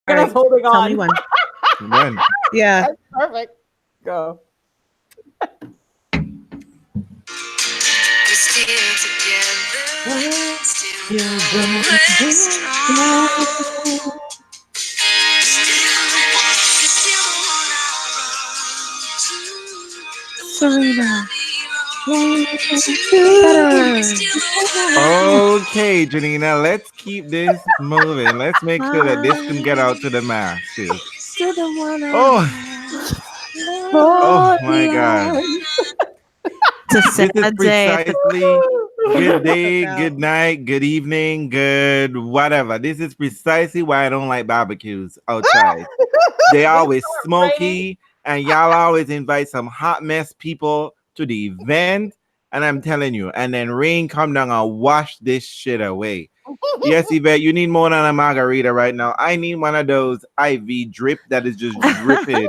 All right. Holding Tell on. me when. When? Yeah. That's perfect. Go. Serena. Federer. Okay, Janina, let's keep this moving. Let's make sure that this can get out to the masses. Oh, oh my God. It's a This is sad day. precisely good day, good night, good evening, good whatever. This is precisely why I don't like barbecues outside. They always smoky, and y'all always invite some hot mess people to the event. And I'm telling you, and then rain come down and wash this shit away. Yes, Yvette, you need more than a margarita right now. I need one of those IV drip that is just dripping.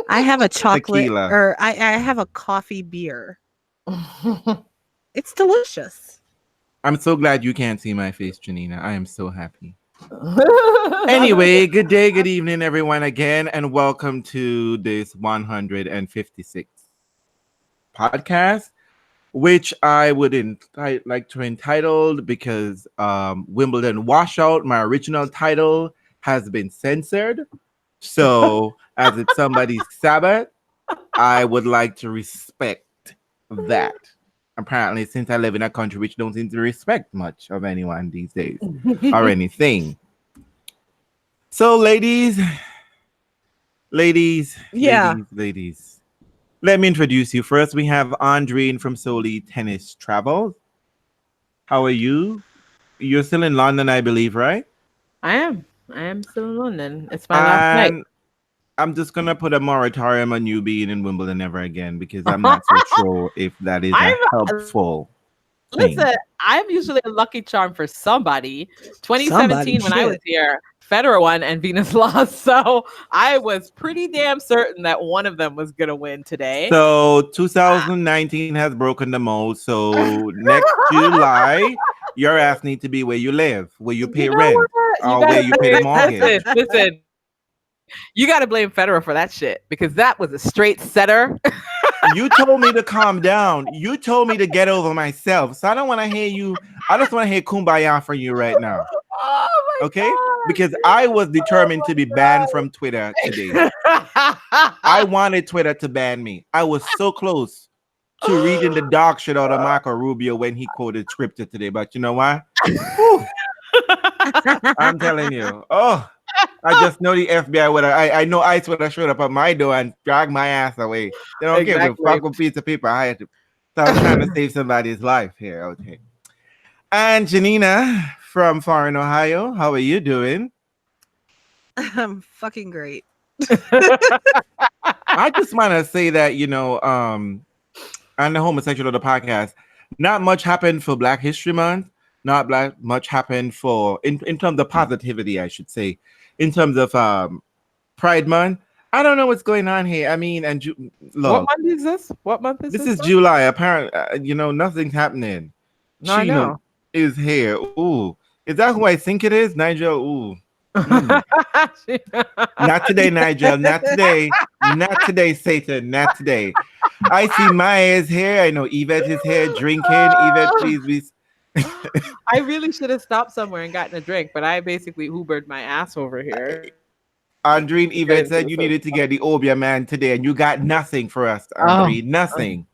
I have a chocolate Tequila. or I have a coffee beer. It's delicious. I'm so glad you can't see my face, Janina. I am so happy. Anyway, good day, good evening, everyone, again, and welcome to this 156th podcast, which I would like to entitle because Wimbledon Washout, my original title, has been censored. So, as it's somebody's Sabbath, I would like to respect that. Apparently, since I live in a country which don't seem to respect much of anyone these days or anything. So, ladies, Yeah. ladies. Let me introduce you. First, we have Andreen from Soli Tennis Travels. How are you? You're still in London, I believe, right? I am still in London. It's my last night. And I'm just gonna put a moratorium on you being in Wimbledon ever again because I'm not so sure if that is helpful thing. Listen, I'm usually a lucky charm for somebody. 2017, when I was here, Federer won and Venus lost. So I was pretty damn certain that one of them was going to win today. So 2019 has broken the mold. So next July, your ass need to be where you live, where you pay rent, or where you pay the mortgage. Listen, you got to blame Federer for that shit because that was a straight setter. You told me to calm down. You told me to get over myself. So I don't want to hear you. I just want to hear kumbaya from you right now. Oh my okay? God. Because I was determined to be banned from Twitter today. I wanted Twitter to ban me. I was so close to reading the dog shit out of Marco Rubio when he quoted scripture today. But you know what? I'm telling you. Oh, I just know the FBI would have. I know ICE would have showed up at my door and dragged my ass away. They don't give a fuck with piece of paper. I had to. So I was trying to save somebody's life here. Okay. And Janina from Foreign, Ohio, how are you doing? I'm fucking great. I just want to say that, you know, on the homosexual of the podcast, not much happened for Black History Month. Not much happened for in terms of positivity, I should say. In terms of Pride Month, I don't know what's going on here. I mean, and look, what month is this? What month is this? This is July. Apparently, you know, nothing's happening. No, I know. Is here. Ooh, is that who I think it is, Nigel? Ooh. Not today, Nigel. Not today. Not today, Satan. Not today. I see Maya is here. I know Yvette is here drinking. Yvette, please be. I really should have stopped somewhere and gotten a drink, but I basically Ubered my ass over here. Andreen Yvette said you needed to get the Obia man today, and you got nothing for us, Andreen. Nothing.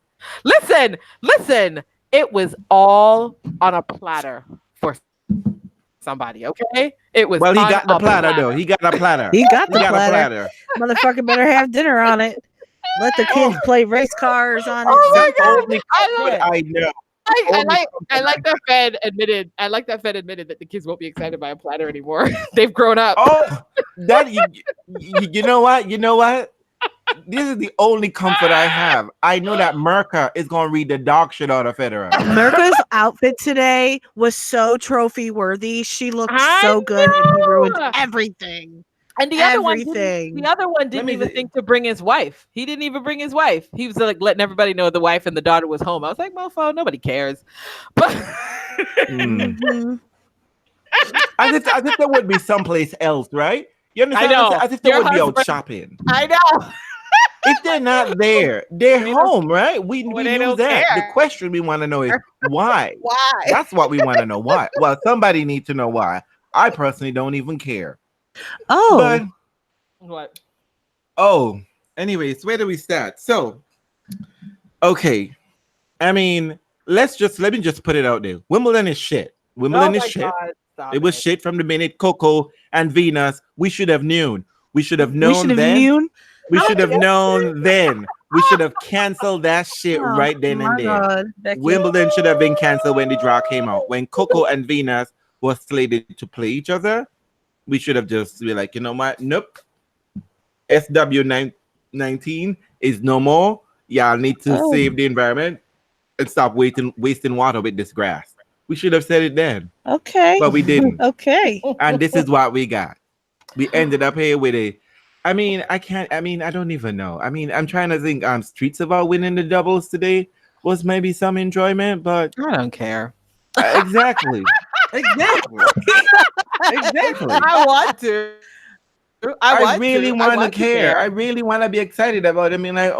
Listen. It was all on a platter for somebody, okay? It was. Well, he got the platter, though. He got a platter. He got the platter. Motherfucker better have dinner on it. Let the kids play race cars on it. Oh my God. I know. I like that Fed admitted. I like that Fed admitted that the kids won't be excited by a platter anymore. They've grown up. Oh, that you know what? You know what? This is the only comfort I have. I know that Merca is gonna read the dog shit out of Federer. Merca's outfit today was so trophy worthy. She looked so good, and he ruined everything. And the other one didn't even think to bring his wife. He didn't even bring his wife. He was like letting everybody know the wife and the daughter was home. I was like, mofo, nobody cares. But as if there would be someplace else, right? You understand? I know. As if they Your would be out husband- shopping. I know. If they're not there, they're They don't- home, right? We Well, they knew don't that. care. The question we want to know is why? Why? That's what we want to know. Why? Well, somebody needs to know why. I personally don't even care. Oh, But What? oh, anyways, where do we start? So, okay. I mean, let me just put it out there. Wimbledon is shit. Wimbledon is shit. God, stop It was shit from the minute Coco and Venus. We should have known. We should have we known should have then. known. We should have known then. We should have canceled that shit right then and there. God, Becky. Wimbledon should have been canceled when the draw came out. When Coco and Venus were slated to play each other, we should have just be like, you know what? Nope. SW19 is no more. Y'all need to save the environment and stop wasting water with this grass. We should have said it then. Okay. But we didn't. Okay. And this is what we got. We ended up here with I don't even know. I mean, I'm trying to think Streets of Our winning the doubles today was maybe some enjoyment, but I don't care. exactly. Exactly. I want to. I really want to care. I really want to be excited about it. I mean, like,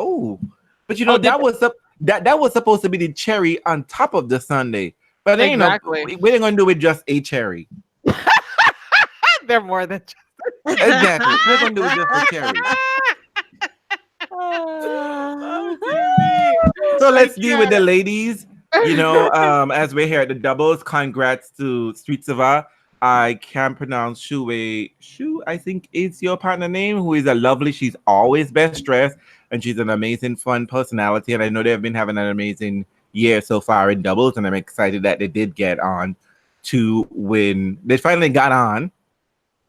but you know, that was supposed to be the cherry on top of the sundae. But exactly. We ain't gonna do it just a cherry. They're more than exactly. We're gonna do it just a cherry. So let's deal with the ladies. You know, as we're here at the doubles, congrats to Streets of Our. I can't pronounce Shu, I think is your partner name, who is a lovely, she's always best dressed, and she's an amazing, fun personality. And I know they've been having an amazing year so far in doubles, and I'm excited that they did get on to win. They finally got on.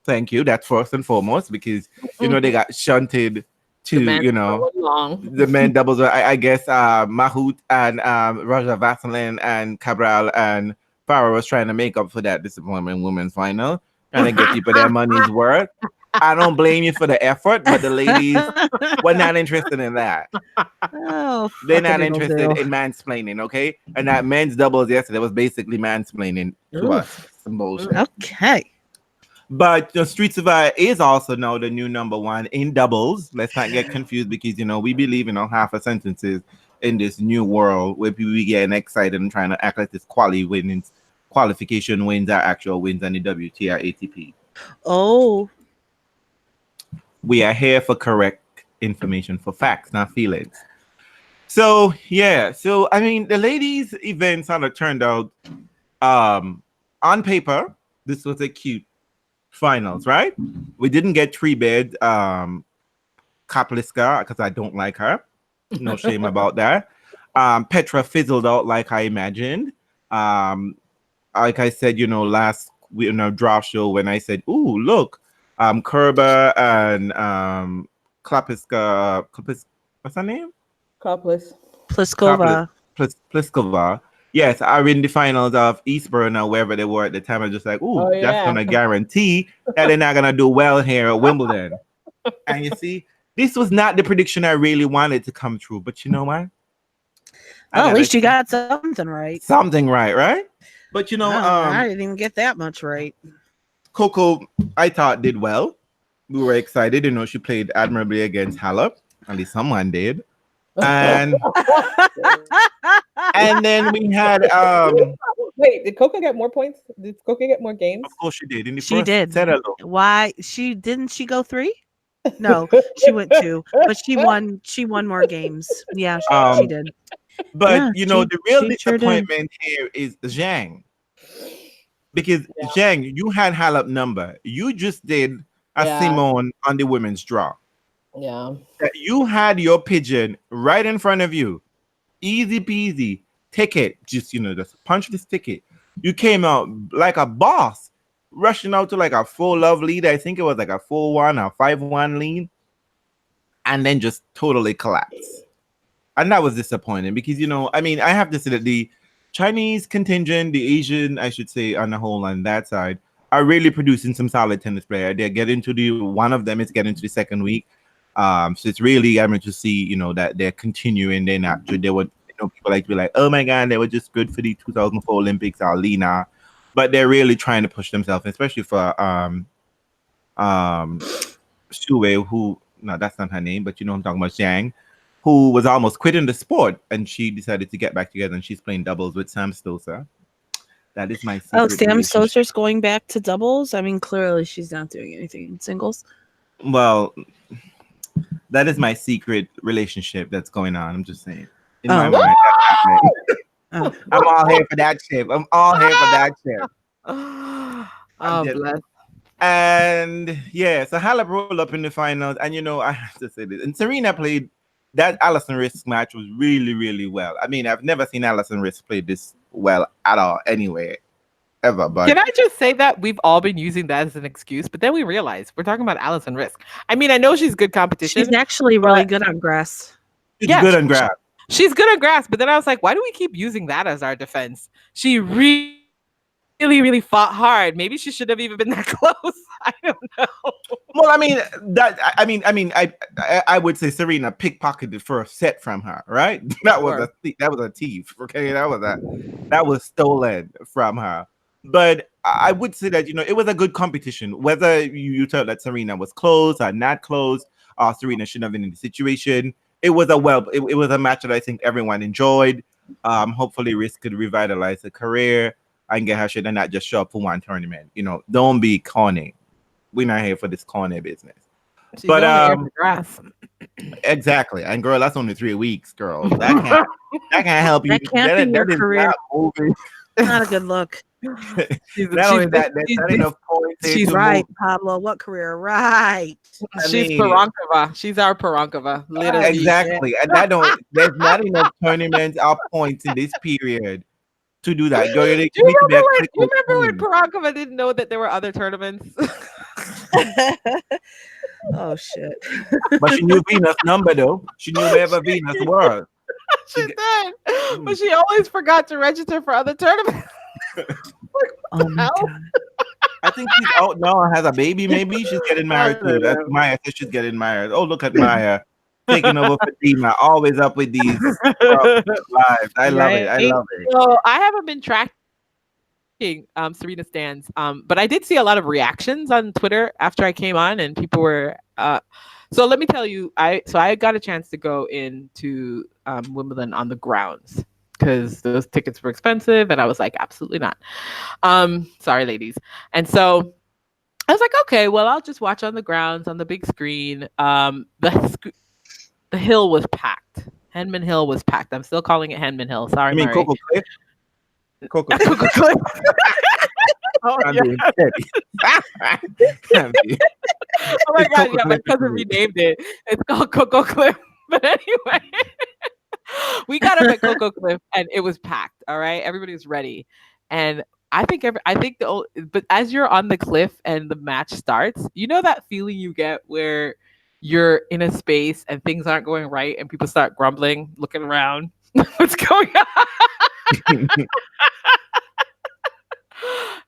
Thank you. That's first and foremost, because you know they got shunted to the men doubles. I guess Mahut and Raja Vaseline and Cabral and Farah was trying to make up for that disappointment in women's final, trying to get people their money's worth. I don't blame you for the effort, but the ladies were not interested in that. They're not interested in mansplaining, okay? And that men's doubles yesterday was basically mansplaining to us. Some bullshit. Okay. But the Streets of Our is also now the new number one in doubles. Let's not get confused, because, you know, we believe in half a sentences in this new world where people be getting excited and trying to act like this qualification wins are actual wins on the WTA ATP. Oh. We are here for correct information, for facts, not feelings. So, yeah. So, I mean, the ladies' event sort of turned out, on paper, this was a cute finals, right? We didn't get 3-bed Kapliska, because I don't like her. No shame about that. Petra fizzled out like I imagined. Like I said, you know, last week in our draft show, when I said, "Ooh, look, Kerber and Klapiska, what's her name? Pliskova. Pliskova. Yes, are in the finals of Eastbourne or wherever they were at the time. I was just like, that's gonna guarantee that they're not gonna do well here at Wimbledon. And you see, this was not the prediction I really wanted to come true. But you know what? At least you got something right. Something right? But you know, I didn't even get that much right. Coco, I thought, did well. We were excited. You know, she played admirably against Halep. At least someone did. And and then we had wait, did Coco get more points? Did Coco get more games? Of course she did. In the She first did. set alone. Why she go 3? No, she went 2, but she won more games. Yeah, she did. But Yeah, you know, the real disappointment sure here is Zhang. Because Zhang, you had Halep number. You just did a Simone on the women's draw. Yeah. You had your pigeon right in front of you. Easy peasy. Ticket. Just punch this ticket. You came out like a boss, rushing out to like a 4-love lead. I think it was like a 4-1 or 5-1 lead. And then just totally collapsed. And that was disappointing because, you know, I mean, I have to say that the Chinese contingent, the Asian, I should say, on the whole, on that side, are really producing some solid tennis players. They're getting to one of them is getting to the second week. So it's really, I mean, to see, you know, that they're continuing. They're not, they were, you know, people like to be like, oh my God, they were just good for the 2004 Olympics or Lena. But they're really trying to push themselves, especially for Shuwei, who no, that's not her name, but you know I'm talking about, Zhang, who was almost quitting the sport, and she decided to get back together, and she's playing doubles with Sam Stosur. That is my secret. Oh, Sam Stoser's going back to doubles. I mean, clearly she's not doing anything in singles. Well, that is my secret relationship that's going on. I'm just saying. In my mind, that's happening. Oh. I'm all here for that ship. I'm all here for that ship. Bless. And yeah, so Halep rolled up in the finals, and you know I have to say this. And Serena played that Alison Risk match was really, really well. I mean, I've never seen Alison Risk play this well at all, anyway, ever. But can I just say that we've all been using that as an excuse, but then we realized we're talking about Alison Risk. I mean, I know she's good competition. She's actually really good on grass. She's good on grass. She's good on grass, but then I was like, why do we keep using that as our defense? She really fought hard. Maybe she should have even been that close. I don't know. Well, I mean, I would say Serena pickpocketed the first set from her, right? That was a thief. Okay, that was stolen from her. But I would say that, you know, it was a good competition. Whether you thought that Serena was close or not close, or Serena shouldn't have been in the situation, it was a match that I think everyone enjoyed. Hopefully Risk could revitalize her career and get her shit and not just show up for one tournament. You know, don't be corny. We're not here for this corny business. She's but grass. Exactly. And girl, that's only 3 weeks, girl. That can't help you. That can't be your career. Not a good look. She's right, Pablo. What career? Right. She's Perankova. She's our Perankova. Literally. Exactly. And there's not enough tournaments or points in this period to do that. Girl, you remember when Perankova didn't know that there were other tournaments? Oh shit. But she knew Venus' number though. She knew wherever Venus was. She did. But she always forgot to register for other tournaments. Oh my God. I think she's out now and has a baby. Maybe she's getting married too. That's Maya says she's getting married. Oh, look at Maya taking over for Dima. Always up with these lives. I love it. So I haven't been tracking Serena stands, but I did see a lot of reactions on Twitter after I came on, and people were. So let me tell you, I got a chance to go into Wimbledon on the grounds, because those tickets were expensive, and I was like, absolutely not. Sorry, ladies. And so I was like, okay, well, I'll just watch on the grounds on the big screen. The hill was packed. Henman Hill was packed. I'm still calling it Henman Hill. Sorry, Murray. Coco Cliff? Coco Cliff. Oh, yeah. Oh my God, yeah, my cousin renamed it. It's called Coco Cliff. But anyway, we got up at Coco Cliff and it was packed. All right, everybody was ready, and but as you're on the cliff and the match starts, you know that feeling you get where you're in a space and things aren't going right, and people start grumbling, looking around, what's going on?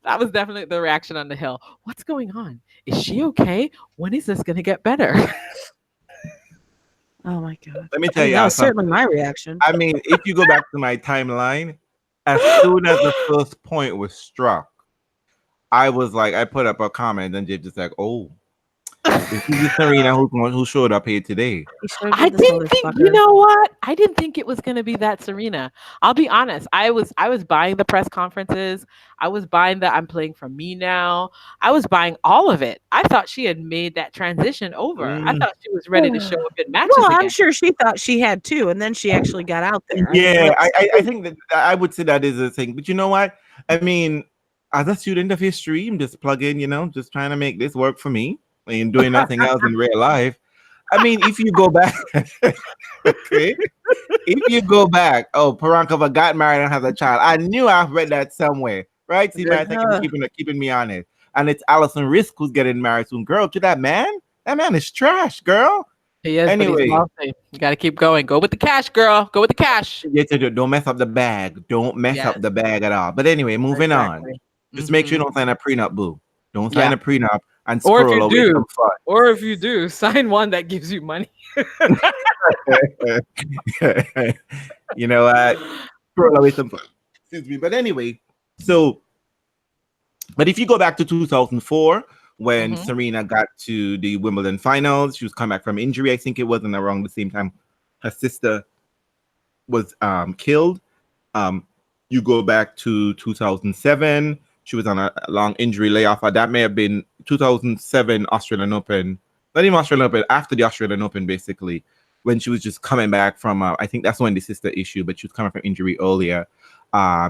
That was definitely the reaction on the hill. What's going on? Is she okay? When is this going to get better? Oh my God. Let me tell you. That was certainly my reaction. I mean, if you go back to my timeline, as soon as the first point was struck, I was like, I put up a comment and just like, oh, this is Serena who showed up here today. I didn't think, you know what? I didn't think it was going to be that Serena. I'll be honest. I was buying the press conferences. I was buying the I'm playing for me now. I was buying all of it. I thought she had made that transition over. I thought she was ready to show up in matches again. I'm sure she thought she had too, and then she actually got out there. Yeah, I think that I would say that is a thing. But you know what? I mean, as a student of history, I'm just plugging, just trying to make this work for me. And doing nothing else in real life. I mean, if you go back, okay, if you go back, Perankova got married and has a child. I knew I read that somewhere, right? See, I think it's keeping me honest. And it's Alison Risk who's getting married soon. Girl, to that man is trash, girl. He is. Anyway, you got to keep going. Go with the cash, girl. Go with the cash. Don't mess up the bag. Don't mess up the bag at all. But anyway, moving on. Just make sure you don't sign a prenup, boo. Don't sign a prenup. And or if you do, sign one that gives you money. You know what? Scroll away some fun. Excuse me. But anyway, but if you go back to 2004, when Serena got to the Wimbledon finals. She was coming back from injury. I think it wasn't around the same time her sister was killed. You go back to 2007. She was on a long injury layoff. That may have been 2007 Australian Open. Not even Australian Open, after the Australian Open, basically, when she was just coming back from, I think that's when the sister issue, but she was coming from injury earlier.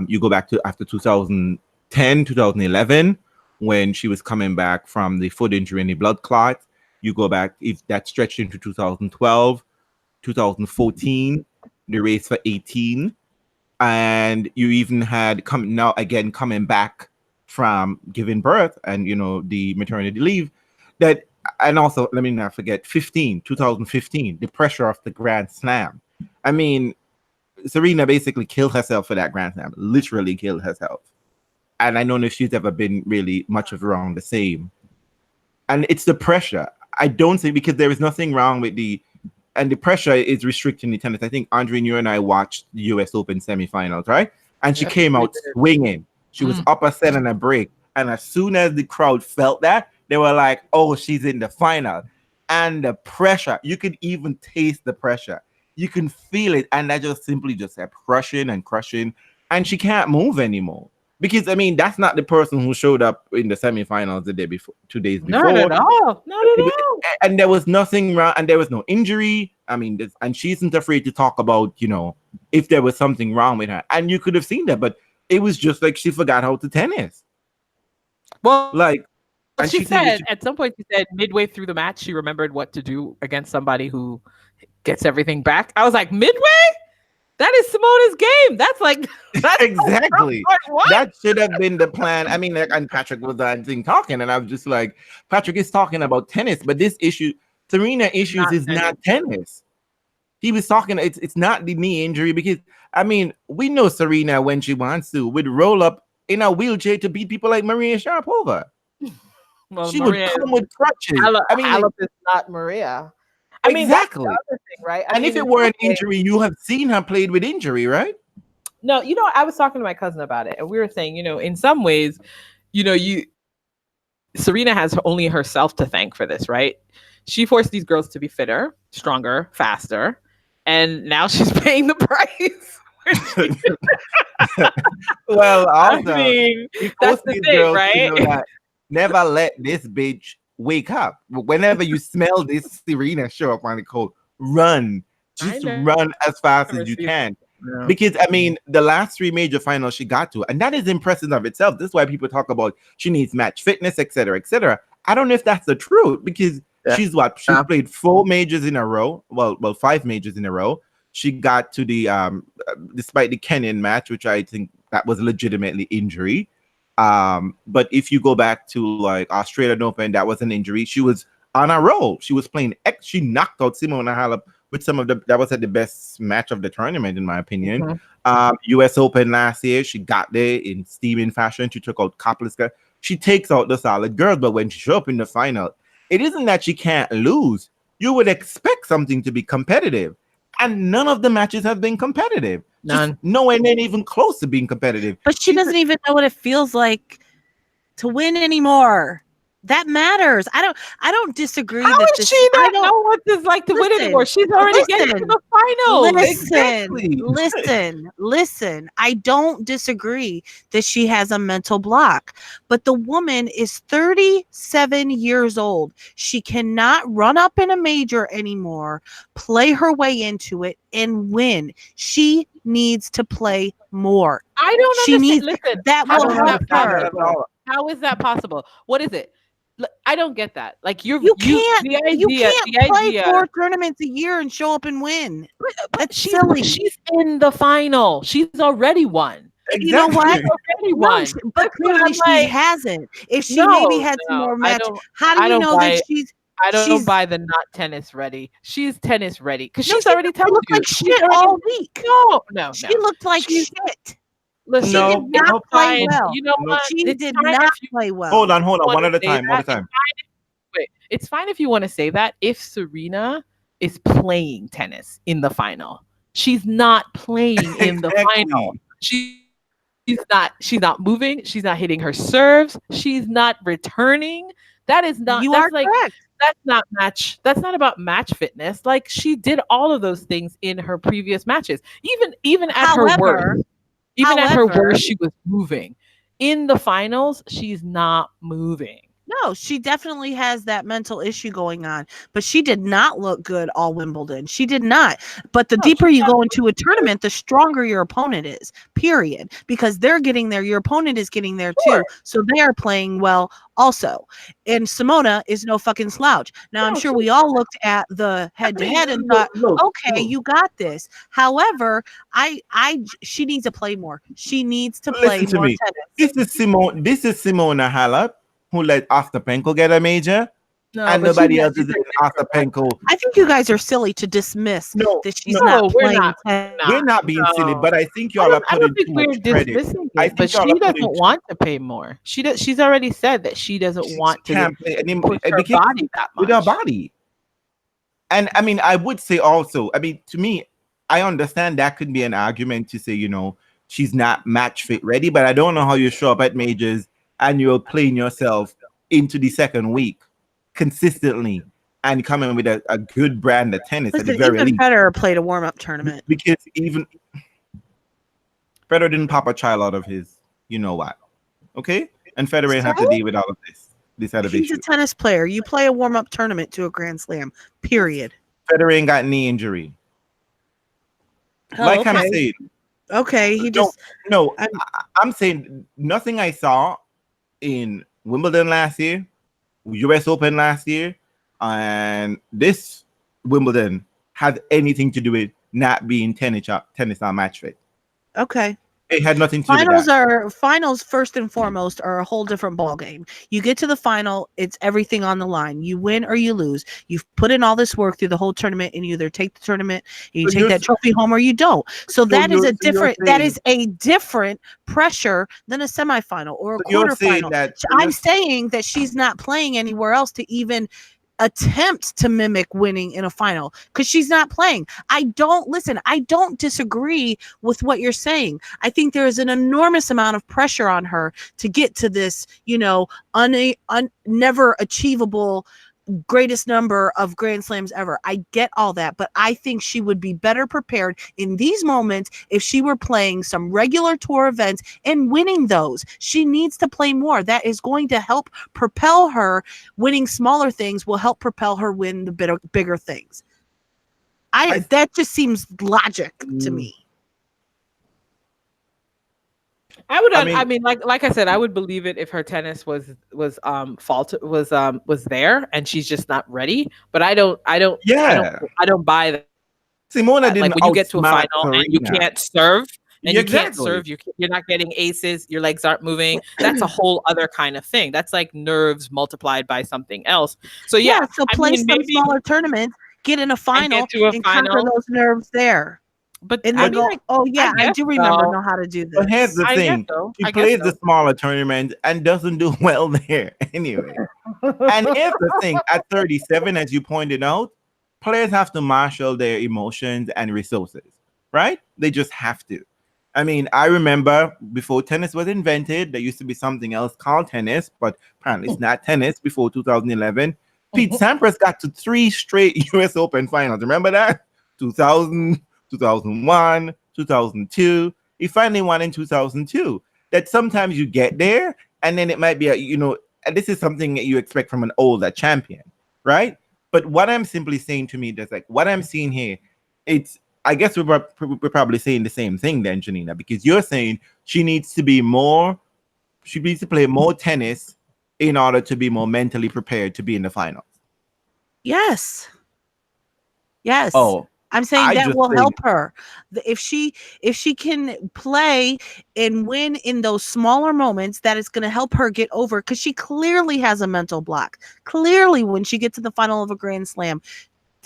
You go back to after 2010, 2011, when she was coming back from the foot injury and the blood clot. You go back, if that stretched into 2012, 2014, the race for 18. And you even had coming back from giving birth and, the maternity leave. And also, let me not forget, 2015, the pressure of the Grand Slam. I mean, Serena basically killed herself for that Grand Slam, literally killed herself. And I don't know if she's ever been really much of around the same. And it's the pressure. I don't say, because there is nothing wrong with the pressure is restricting the tennis. I think Andre and you and I watched the US Open semifinals, right? And she came out swinging. She was up a set and a break. And as soon as the crowd felt that, they were like, oh, she's in the final. And the pressure, you could even taste the pressure. You can feel it. And that just simply just kept crushing and crushing. And she can't move anymore. Because, I mean, that's not the person who showed up in the semifinals the day before, 2 days before. Not at all. Not at all. And there was nothing wrong, and there was no injury. I mean, and she isn't afraid to talk about, if there was something wrong with her. And you could have seen that, but it was just like she forgot how to tennis. Well, like, and she said at some point, she said midway through the match, she remembered what to do against somebody who gets everything back. I was like, midway? That is Simona's game. That's exactly. That should have been the plan. I mean, and Patrick was talking, and I was just like, Patrick is talking about tennis, but this issue, Serena issues, is not tennis. He was talking, it's not the knee injury, because I mean, we know Serena, when she wants to, would roll up in a wheelchair to beat people like Maria Sharapova. Well, she would come with crutches. Halep is not Maria. I mean, exactly. That's the other thing, right? And if it were an injury, you have seen her played with injury, right? No, I was talking to my cousin about it, and we were saying, in some ways, Serena has only herself to thank for this, right? She forced these girls to be fitter, stronger, faster, and now she's paying the price. Well, also, I mean, that's the thing, right? Never let this bitch wake up. Whenever you smell this Serena show up on the court, run. Just run as fast as you can. Yeah. Because, I mean, the last 3 major finals she got to, and that is impressive of itself. This is why people talk about she needs match fitness, etc., etc. I don't know if that's the truth, because she's played 4 majors in a row. Well, 5 majors in a row. She got to the, despite the Kenyan match, which I think that was legitimately injury. But if you go back to like Australian Open, that was an injury. She was on a roll. She was playing. She knocked out Simona Halep with that was the best match of the tournament, in my opinion. US Open last year, she got there in steaming fashion. She took out Kapliska. She takes out the solid girls, but when she shows up in the final, it isn't that she can't lose. You would expect something to be competitive. And none of the matches have been competitive. None. Nowhere near even close to being competitive. But she doesn't even know what it feels like to win anymore. That matters. I don't disagree. How does she not know what it's like to win anymore? She's already getting to the final. Listen. I don't disagree that she has a mental block, but the woman is 37 years old. She cannot run up in a major anymore, play her way into it, and win. She needs to play more. I don't understand. Listen, that will help her. How is that possible? What is it? I don't get that. Like you can't play 4 tournaments a year and show up and win. That's silly. She's in the final. She's already won. Exactly. You know what? Already won. But clearly she hasn't. If she maybe had some more match, how do you know that she's? I don't buy the not tennis ready. She's tennis ready because she's already telling you. Like shit all week. No. She looked like shit. Listen, she did not play well. You know what? She did not play well. Hold on. One at a time. It's fine if you want to say that. If Serena is playing tennis in the final, she's not playing in the final. She's not moving. She's not hitting her serves. She's not returning. That is not. You That's are like correct. that's not match. That's not about match fitness. Like she did all of those things in her previous matches. Even at her However, worst, even at her worst, she was moving. In the finals, she's not moving. no, she definitely has that mental issue going on, but she did not look good all Wimbledon. She did not. But the No, deeper she's you not go looking into a good. tournament, the stronger your opponent is, period. Because they're getting there, your opponent is getting there Sure. too. So they are playing well also. And Simona is no fucking slouch. Now, I'm No, sure she's we all looked at the head to head and thought, okay, you got this. However, she needs to play more. She needs to play Listen to more me. tennis. This is Simona Halep who let Ostapenko get a major, no, and but nobody she's else is letting Ostapenko. I think you guys are silly to dismiss No, that she's no, not we're playing not. tennis. we're not being silly, No. but I think I y'all are don't putting think too we're much credit. dismissing I it, but think y'all she are putting doesn't want to pay more. She's already said that she doesn't she want to can't play anymore push her because body that with her much. body. And I mean, I would say also, I mean, to me, I understand that could be an argument to say, she's not match fit ready, but I don't know how you show up at majors and you're playing yourself into the second week consistently and coming with a good brand of tennis at the Listen, very even least. Federer played a warm-up tournament. Because even Federer didn't pop a child out of his, you know what? Okay? And Federer ain't have to deal with all of this out of He's issue. a tennis player. You play a warm-up tournament to a Grand Slam, period. Federer ain't got knee injury. Like I'm saying. Okay, he just... No, I'm saying nothing I saw in Wimbledon last year, US Open last year, and this Wimbledon had anything to do with not being tennis on match fit. Okay. It had nothing to do with that. Finals first and foremost are a whole different ball game. You get to the final, it's everything on the line. You win or you lose. You've put in all this work through the whole tournament, and you either take the tournament and you take that trophy home or you don't. So that is a different pressure than a semifinal or a quarterfinal. I'm saying that she's not playing anywhere else to even attempt to mimic winning in a final because she's not playing. I don't disagree with what you're saying. I think there is an enormous amount of pressure on her to get to this, never achievable greatest number of Grand Slams ever. I get all that, but I think she would be better prepared in these moments if she were playing some regular tour events and winning those. She needs to play more. That is going to help propel her. Winning smaller things will help propel her win the bigger things. That just seems logic to me. I mean, like I said, I would believe it if her tennis was there and she's just not ready. But I don't buy that. Simona didn't, like when you get to a final Serena. and you can't serve and Exactly. you can't serve, you're not getting aces, your legs aren't moving. That's a whole other kind of thing. That's like nerves multiplied by something else. So so play some smaller tournaments, get in a final, and conquer those nerves there. But and they go, I do remember know how to do this. But here's the thing: she plays the smaller tournament and doesn't do well there anyway. And here's the thing: at 37, as you pointed out, players have to marshal their emotions and resources, right? They just have to. I mean, I remember before tennis was invented, there used to be something else called tennis, but apparently it's not tennis before 2011. Pete Sampras got to 3 straight US Open finals. Remember that? 2000. 2001, 2002. He finally won in 2002. That sometimes you get there, and then it might be and this is something that you expect from an older champion, right? But what I'm simply saying to me, that's like what I'm seeing here. I guess we're probably saying the same thing then, Janina, because you're saying she needs to play more tennis in order to be more mentally prepared to be in the finals. Yes. Oh. I'm saying that will help her. If she can play and win in those smaller moments, that is going to help her get over, because she clearly has a mental block. Clearly, when she gets to the final of a Grand Slam,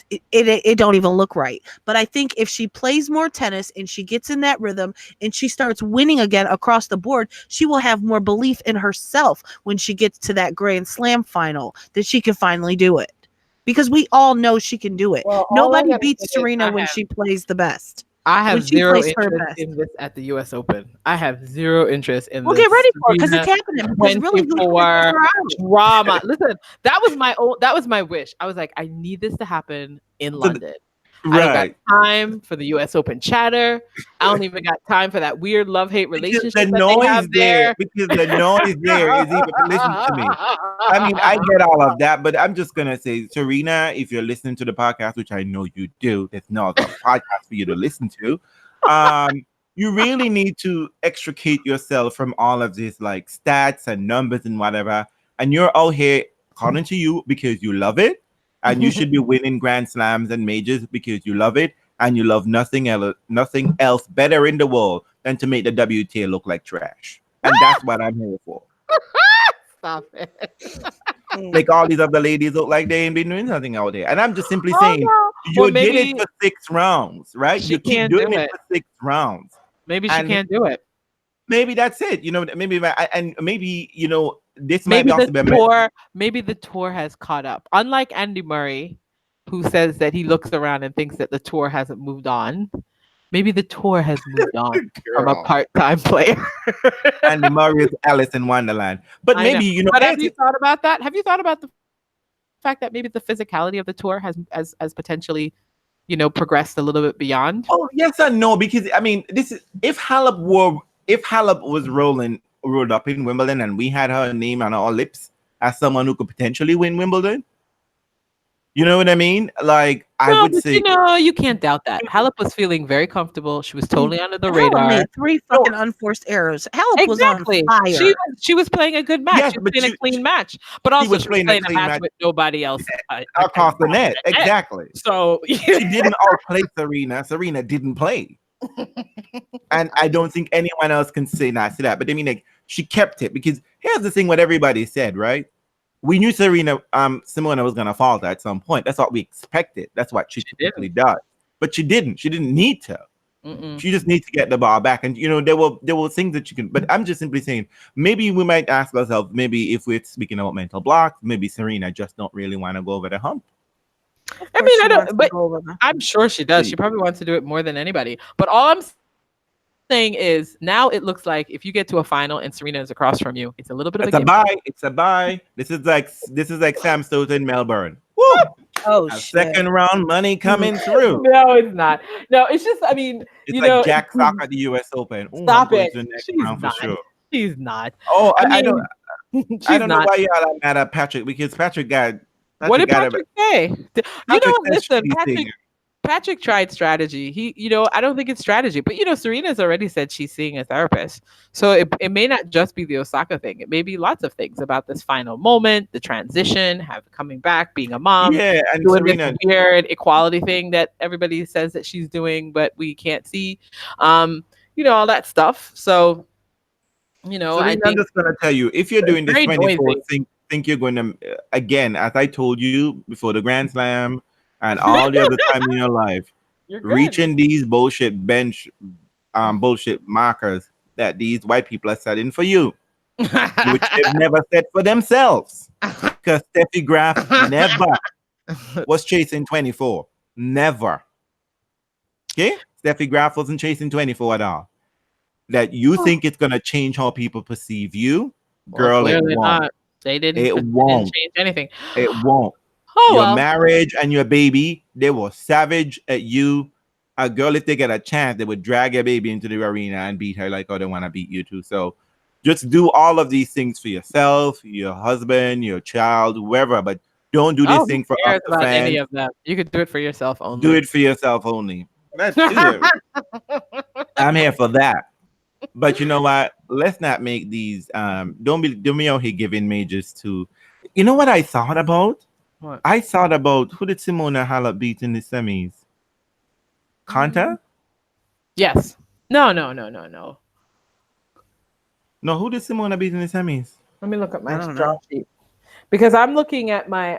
it don't even look right. But I think if she plays more tennis and she gets in that rhythm and she starts winning again across the board, she will have more belief in herself when she gets to that Grand Slam final that she can finally do it. Because we all know she can do it. Well, nobody beats Serena when she plays the best. I have when she zero plays her interest best. in this at the U.S. Open. I have zero interest in Well, this. get ready for it because Serena it's happening. Because really, who's gonna 24 take her out? drama. Listen, that was my wish. I was like, I need this to happen in London. I don't got Right. time for the U.S. Open chatter. I don't even got time for that weird love-hate Because relationship the that they noise have there, there. because the noise there is even, listen to me. I mean, I get all of that, but I'm just gonna say, Serena, if you're listening to the podcast, which I know you do, it's not a podcast for you to listen to. You really need to extricate yourself from all of this, like stats and numbers and whatever. And you're out here, according to you, because you love it, and you should be winning Grand Slams and majors because you love it, and you love nothing else better in the world than to make the WTA look like trash. And that's what I'm here for. Stop it. Like all these other ladies look like they ain't been doing nothing out there. And I'm just simply saying, no. you Well, did maybe it for 6 rounds, right? she You keep can't doing do it it. for 6 rounds. Maybe she And can't do it. maybe that's it. You know, maybe and maybe, you know, this might Maybe be also be maybe the tour has caught up. Unlike Andy Murray, who says that he looks around and thinks that the tour hasn't moved on. Maybe the tour has moved on from a Girl. part-time player. Andy Murray is Alice in Wonderland. But I maybe, you know, But have you thought about that? Have you thought about the fact that maybe the physicality of the tour has potentially, you know, progressed a little bit beyond? oh, yes and no, because I mean, this is if Halep was rolled up in Wimbledon and we had her name on our lips as someone who could potentially win Wimbledon. You know what I mean? Like, I would say, you know, you can't doubt that. Halep was feeling very comfortable. She was totally under the Halep radar. made 3 fucking unforced errors. Halep was on Exactly. fire. She was playing a good match. Yes, she was but playing she- a clean match. But also was she was playing a playing a clean match match. with nobody else across the net. Exactly. So She didn't outplay Serena. Serena didn't play. And I don't think anyone else can say that. But I mean, like, she kept it because here's the thing: what everybody said, right? We knew Simona was gonna falter at some point. That's what we expected. That's what she typically does. But she didn't. She didn't need to. Mm-mm. She just needs to get the ball back. And you know, there were things that you can. But I'm just simply saying, maybe we might ask ourselves, maybe if we're speaking about mental blocks, maybe Serena just don't really want to go over the hump. I mean, I don't, but I'm sure she does. She probably wants to do it more than anybody. But all I'm saying is now it looks like if you get to a final and Serena is across from you, it's a little bit of It's a a game. bye. It's a bye. This is like Sam Stoughton in Melbourne. Woo! Oh, A shit. second round money coming through. No, it's not. No, it's just, I mean, It's you like know, Jack Sock at the US Open. Ooh, stop I'm going it. to the next She's round for not. sure. She's not. Oh, I mean, don't I don't know why y'all are mad at Patrick because Patrick got. What did Patrick say? You know, listen, Patrick Patrick tried strategy. I don't think it's strategy, but Serena's already said she's seeing a therapist. So it may not just be the Osaka thing. It may be lots of things about this final moment, the transition, coming back, being a mom, and doing Serena, this weird equality thing that everybody says that she's doing, but we can't see. All that stuff. So, Serena, I think I'm just gonna tell you, if you're doing this very 24, think you're going to again, as I told you before the Grand Slam and all the other time in your life, reaching these bullshit bullshit markers that these white people are setting for you, which they've never set for themselves. Because Steffi Graf never was chasing 24. Never. Okay? Steffi Graf wasn't chasing 24 at all. That you think it's gonna change how people perceive you, girl, it won't. Not. They didn't change anything. It won't. Your marriage and your baby, they were savage at you. A girl, if they get a chance, they would drag your baby into the arena and beat her like, oh, they want to beat you too. So just do all of these things for yourself, your husband, your child, whoever, but don't do this thing for us about fans. any of them. You could do it for yourself only. Do it for yourself only. That's it. I'm here for that. But you know what? Let's not make these don't be out here giving majors to. You know what I thought about? What? I thought about who did Simona Halep beat in the semis? Konta? Yes. No. No, who did Simona beat in the semis? Let me look at my draw sheet. Because I'm looking at my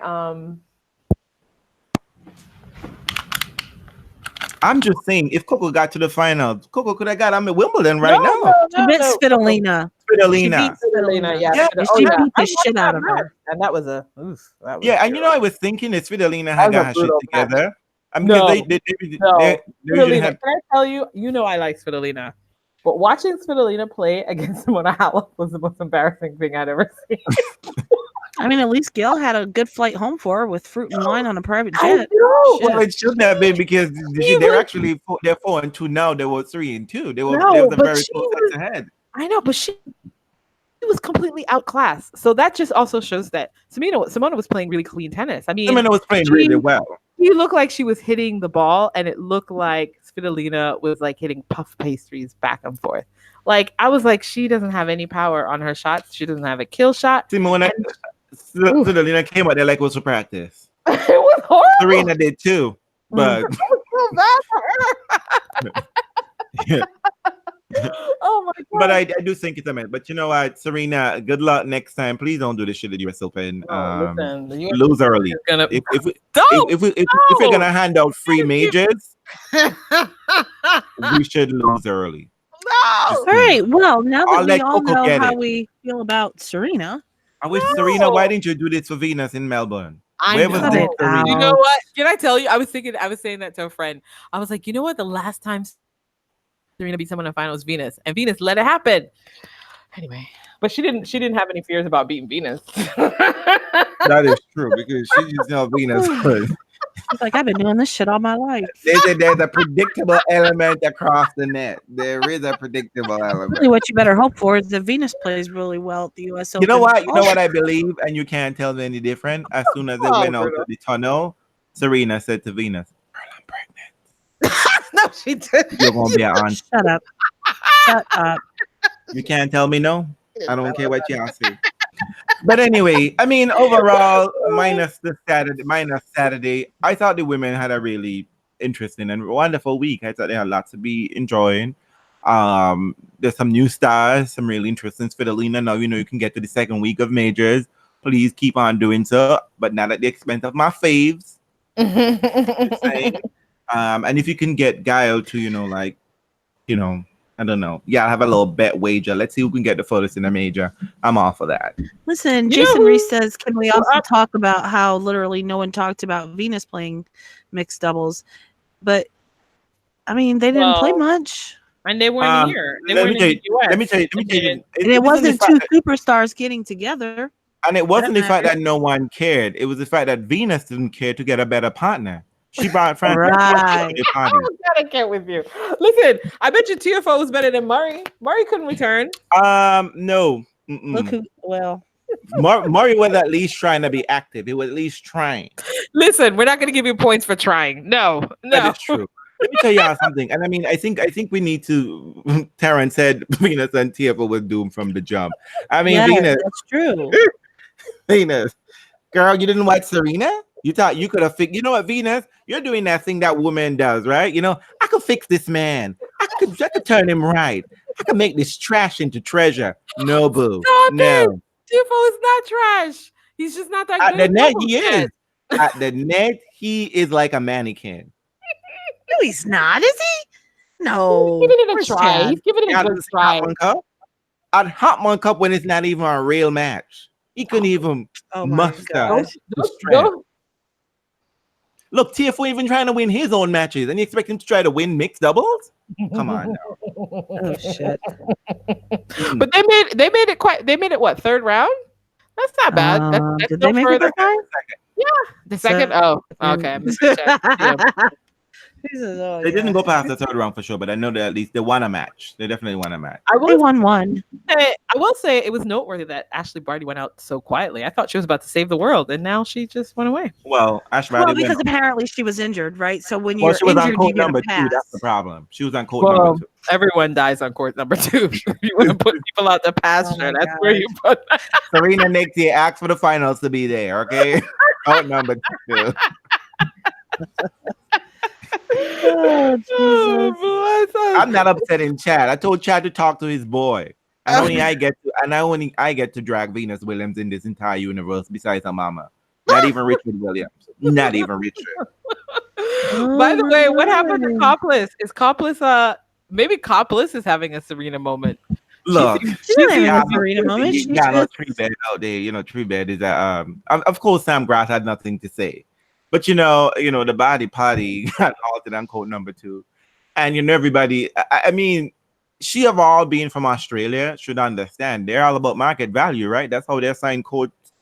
I'm just saying, if Coco got to the final, Coco could have got at Wimbledon right now. She beat Svitolina. Svitolina, yeah. Yeah, she beat the shit out of her. And that was and I was thinking if Svitolina had got her shit together, I mean, they Svitolina. have. Can I tell you? You know I like Svitolina, but watching Svitolina play against Simona Halep was the most embarrassing thing I'd ever seen. I mean, at least Gail had a good flight home for her with fruit and wine on a private I jet. know. Well, it shouldn't have been because they're actually they're 4-2 now. They were 3-2. They were No, a but very she close was- ahead. I know, but she was completely outclassed. So that just also shows that Simona was playing really clean tennis. I mean, Simona was playing really well. She looked like she was hitting the ball, and it looked like Svitolina was like hitting puff pastries back and forth. Like I was like, she doesn't have any power on her shots. She doesn't have a kill shot. Svitolina came out there like it was for practice. It was horrible. Serena did too, but It was so bad for her. yeah. Oh my god! But I do think it's a mess. But you know what, Serena, good luck next time. Please don't do this shit at US Open. Listen, the US Lose early. gonna If don't. if you're gonna hand out free majors, we should lose early. All right. Well, now that I'll we let all Coco know get how it. we feel about Serena, I wish Serena, why didn't you do this for Venus in Melbourne? I Where was know. this, Serena? You know what? Can I tell you? I was saying that to a friend. I was like, you know what? The last time Serena beat someone in the final was Venus, and Venus let it happen. Anyway, but she didn't have any fears about beating Venus. That is true because she just know Venus. she's like, I've been doing this shit all my life. There's a predictable element across the net. There is a predictable element. Really, what you better hope for is that Venus plays really well at the US Open. You know what? You know what I believe, and you can't tell me any different. As soon as they went out of the tunnel, Serena said to Venus, "Girl, I'm pregnant." No, she didn't. You're gonna be an aunt. Shut up. Shut up. You can't tell me no. I don't care what y'all say. But anyway, I mean, overall, minus Saturday, I thought the women had a really interesting and wonderful week. I thought they had lots to be enjoying. There's some new stars, some really interesting Svitolina. Now you know you can get to the second week of majors. Please keep on doing so, but not at the expense of my faves. Just saying. And if you can get Gaio to, I don't know. Yeah, I have a little bet wager. Let's see who can get the furthest in a major. I'm all for that. Listen, Jason Reese says, can we also talk about how literally no one talked about Venus playing mixed doubles? But, I mean, they didn't play much. And they weren't here. They weren't in the US. Let me tell you. And it wasn't two superstars getting together. And it wasn't the fact that no one cared. It was the fact that Venus didn't care to get a better partner. She brought Francis Right. to the party. I gotta get with you. Listen, I bet you TFO was better than Murray. Murray couldn't return. No. Look who, Murray was at least trying to be active. He was at least trying. Listen, we're not gonna give you points for trying. No. That is true. Let me tell y'all something. And I mean, I think we need to. Terrence said Venus and TFO was doomed from the jump. I mean, yes, Venus. that's true. Venus, girl, you didn't watch Serena? You thought you could have fixed. You know what, Venus? You're doing that thing that woman does, right? You know, I could fix this man. I could turn him right. I could make this trash into treasure. No, boo. Stop no. it. TFO is not trash. He's just not that At good. the net, he is. At the net, he is like a mannequin. No, he's not, is he? No. He's giving it a Where's try. Chad? He's giving it a good try. At Hotman Cup when it's not even a real match. He couldn't even muster the strength. Look, TFO even trying to win his own matches, and you expect him to try to win mixed doubles? Come on now. Oh shit! But they made it what, third round? That's not bad. That's did no they make further. it the Yeah, the second. Oh, okay. I missed the check. Yeah. They didn't go past the third round for sure, but I know that at least they won a match. They definitely won a match. They won one. I will say it was noteworthy that Ashley Barty went out so quietly. I thought she was about to save the world, and now she just went away. Well, Ashley Barty because apparently she was injured, right? So when you're she was injured, on court you get number a pass. 2. That's the problem. She was on court number 2. Everyone dies on court number 2. You want to put people out the pasture. That's where you put. Serena next year asked for the finals to be there. Okay, court number 2. Oh, I'm not upset in Chad. I told Chad to talk to his boy. And only I get to drag Venus Williams in this entire universe besides her mama. Not even Richard Williams. Not even Richard. By the way, what happened to Coppolis? Is Coppolis maybe Coppolis is having a Serena moment? Look, she's having a Serena moment. Got a tree bed out there. You know, tree bed is of course Sam Grass had nothing to say. But the body potty got halted on court number 2. And everybody, I mean, she have all been from Australia, should understand. They're all about market value, right? That's how they assign courts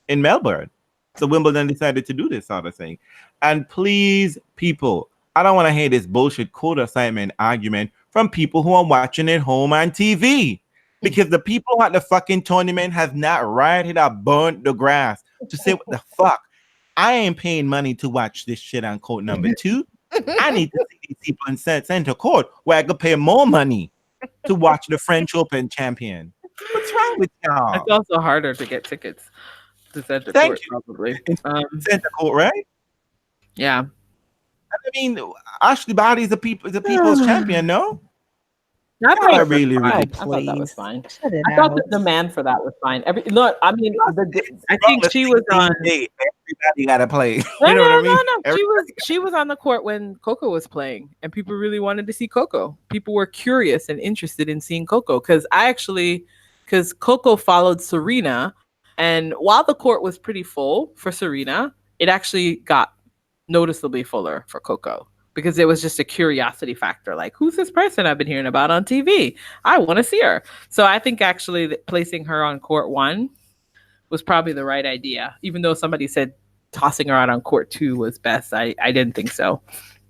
in Melbourne. So Wimbledon decided to do this sort of thing. And please, people, I don't want to hear this bullshit court assignment argument from people who are watching it home on TV. Because the people at the fucking tournament have not rioted or burnt the grass to say, what the fuck? I ain't paying money to watch this shit on court number 2. I need to see these people in center court where I could pay more money to watch the French Open champion. What's wrong with y'all? It's also harder to get tickets to center Thank court, you. probably. Center court, right? Yeah. I mean, Ashley Barty is a people's champion, no? I thought Yeah, it was really, fine. really. I thought that was fine. Shut it I thought the out. demand for that was fine. I mean, I think she was on. Everybody got to play. No, You know what I mean? No. She was on the court when Coco was playing, and people really wanted to see Coco. People were curious and interested in seeing Coco because Coco followed Serena, and while the court was pretty full for Serena, it actually got noticeably fuller for Coco. Because it was just a curiosity factor. Like, who's this person I've been hearing about on TV? I want to see her. So I think actually placing her on court 1 was probably the right idea. Even though somebody said tossing her out on court 2 was best. I didn't think so.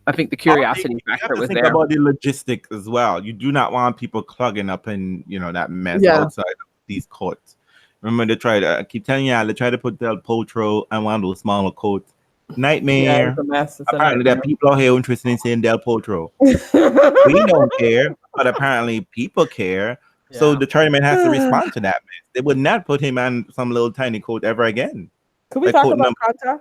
I think the curiosity factor was there. About the logistics as well. You do not want people clogging up in that mess outside of these courts. Remember, I keep telling you, they try to put Del Potro on one of those smaller courts. Nightmare. Yeah, it's a mess. Apparently, there are people out here interested in seeing Del Potro. We don't care, but apparently people care. Yeah. So the tournament has to respond to that. They would not put him on some little tiny court ever again. Could we talk about Kanta?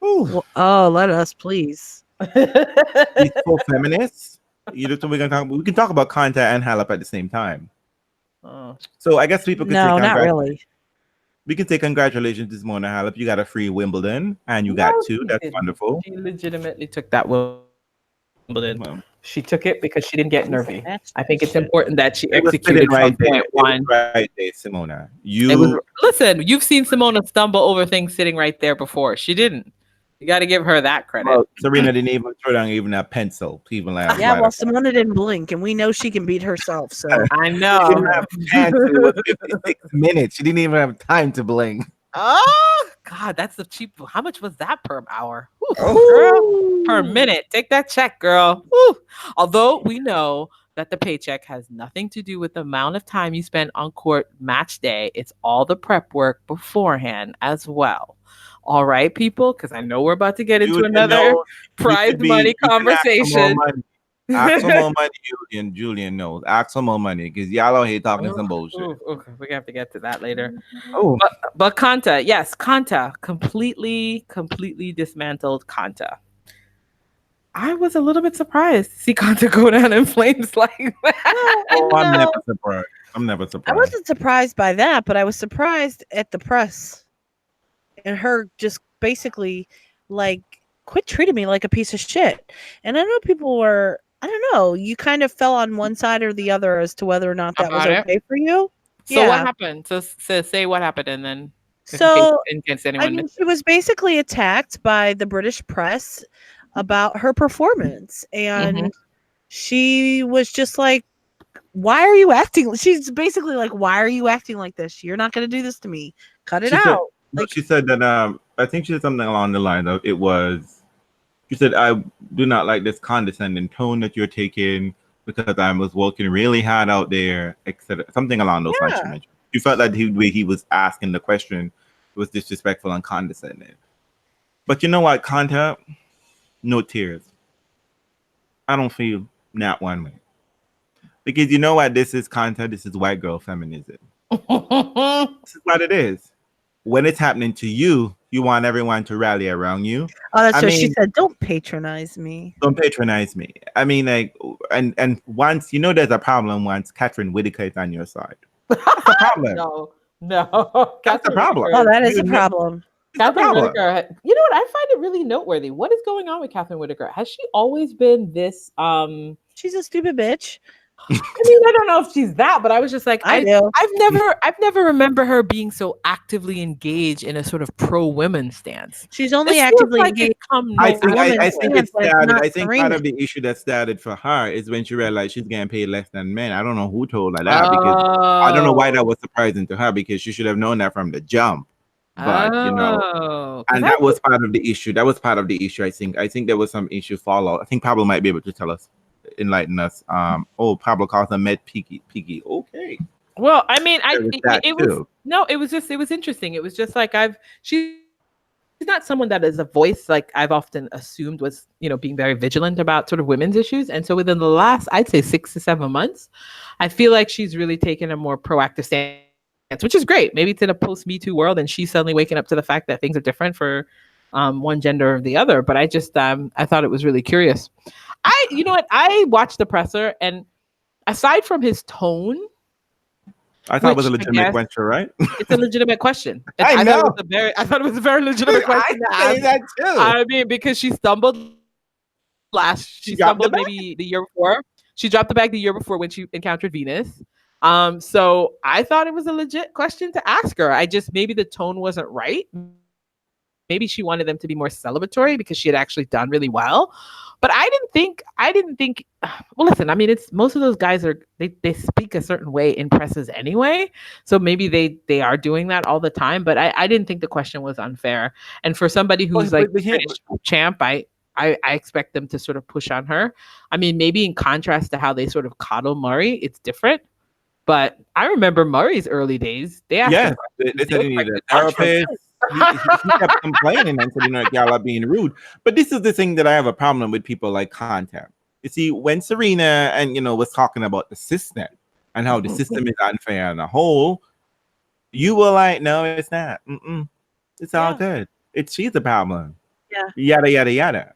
Oh, let us, please. He's so feminist. We can talk about Kanta and Halep at the same time. Oh. So I guess people can no, not really. We can say congratulations this morning, Halep. You got a free Wimbledon, and you got 2. That's wonderful. She legitimately took that Wimbledon. Well, she took it because she didn't get nervy. I think it's important that she executed from point 1. Right there, Simona. Listen, you've seen Simona stumble over things sitting right there before. She didn't. You got to give her that credit. Well, Serena didn't even throw down even a pencil. Even like Simona didn't blink, and we know she can beat herself. So I know. She didn't have chance. It was 56 minutes. She didn't even have time to blink. Oh God, that's the cheap. How much was that per hour? Girl, per minute. Take that check, girl. Ooh. Although we know that the paycheck has nothing to do with the amount of time you spend on court match day. It's all the prep work beforehand as well. All right, people, because I know we're about to get into another prize money conversation. Ask for more money, Julian knows. Ask for more money because y'all out here talking some bullshit. Okay, we have to get to that later. But Kanta, yes, Kanta completely dismantled Kanta. I was a little bit surprised to see Kanta go down in flames like that. I'm never surprised. I wasn't surprised by that, but I was surprised at the press and her just basically like quit treating me like a piece of shit. And I know people were, I don't know, you kind of fell on one side or the other as to whether or not that was okay for you. So what happened? So say what happened and then in case anyone she was basically attacked by the British press about her performance. And she was just like, why are you acting? She's basically like, why are you acting like this? You're not going to do this to me. Cut it out. She said that I think she said something along the line of she said, I do not like this condescending tone that you're taking because I was working really hard out there, etc. Something along those lines she mentioned. She felt like the way he was asking the question was disrespectful and condescending. But you know what, Kanta? No tears. I don't feel not one way. Because you know what this is, Kanta? This is white girl feminism. This is what it is. When it's happening to you, you want everyone to rally around you. Oh, that's what she said. Don't patronize me. Don't patronize me. I mean, like, and once, there's a problem once Catherine Whitaker is on your side. That's a problem. No. That's a problem. Oh, that is a problem. Catherine Whitaker, you know what? I find it really noteworthy. What is going on with Catherine Whitaker? Has she always been this? She's a stupid bitch. I mean, I don't know if she's that, but I was just like, I do. I've never remember her being so actively engaged in a sort of pro women stance. She's only This feels actively like engaged. it's come I no think I woman's think stance. it but it's started. not I think part Serena. of the issue that started for her is when she realized she's getting paid less than men. I don't know who told her that because I don't know why that was surprising to her because she should have known that from the jump. But you know, 'Cause and that was part of the issue. That was part of the issue. I think there was some issue fallout. I think Pablo might be able to tell us, enlighten us. Pablo calls them med peaky. Okay. Well, I mean, There was that it was too. no, it was interesting. It was just like she's not someone that is a voice like I've often assumed was, being very vigilant about sort of women's issues. And so within the last, I'd say 6 to 7 months, I feel like she's really taken a more proactive stance, which is great. Maybe it's in a post Me Too world and she's suddenly waking up to the fact that things are different for one gender or the other. But I just, I thought it was really curious. You know what? I watched the presser and aside from his tone, I thought it was a legitimate question, right? It's a legitimate question. And I know. I thought it was a very legitimate question to I say ask. that too. I mean, because she stumbled she stumbled maybe the year before. She dropped the bag the year before when she encountered Venus. So I thought it was a legit question to ask her. I just maybe the tone wasn't right. Maybe she wanted them to be more celebratory because she had actually done really well. But I didn't think well, listen, I mean, it's most of those guys they speak a certain way in presses anyway. So maybe they are doing that all the time. But I didn't think the question was unfair. And for somebody who's like British champ, I expect them to sort of push on her. I mean, maybe in contrast to how they sort of coddle Murray, it's different. But I remember Murray's early days. They asked they said he needed a therapist. He kept complaining and said, y'all are being rude. But this is the thing that I have a problem with people like content. You see, when Serena and was talking about the system and how the system is unfair on the whole, you were like, no, it's not. It's all good. She's the problem. Yeah. Yada yada yada.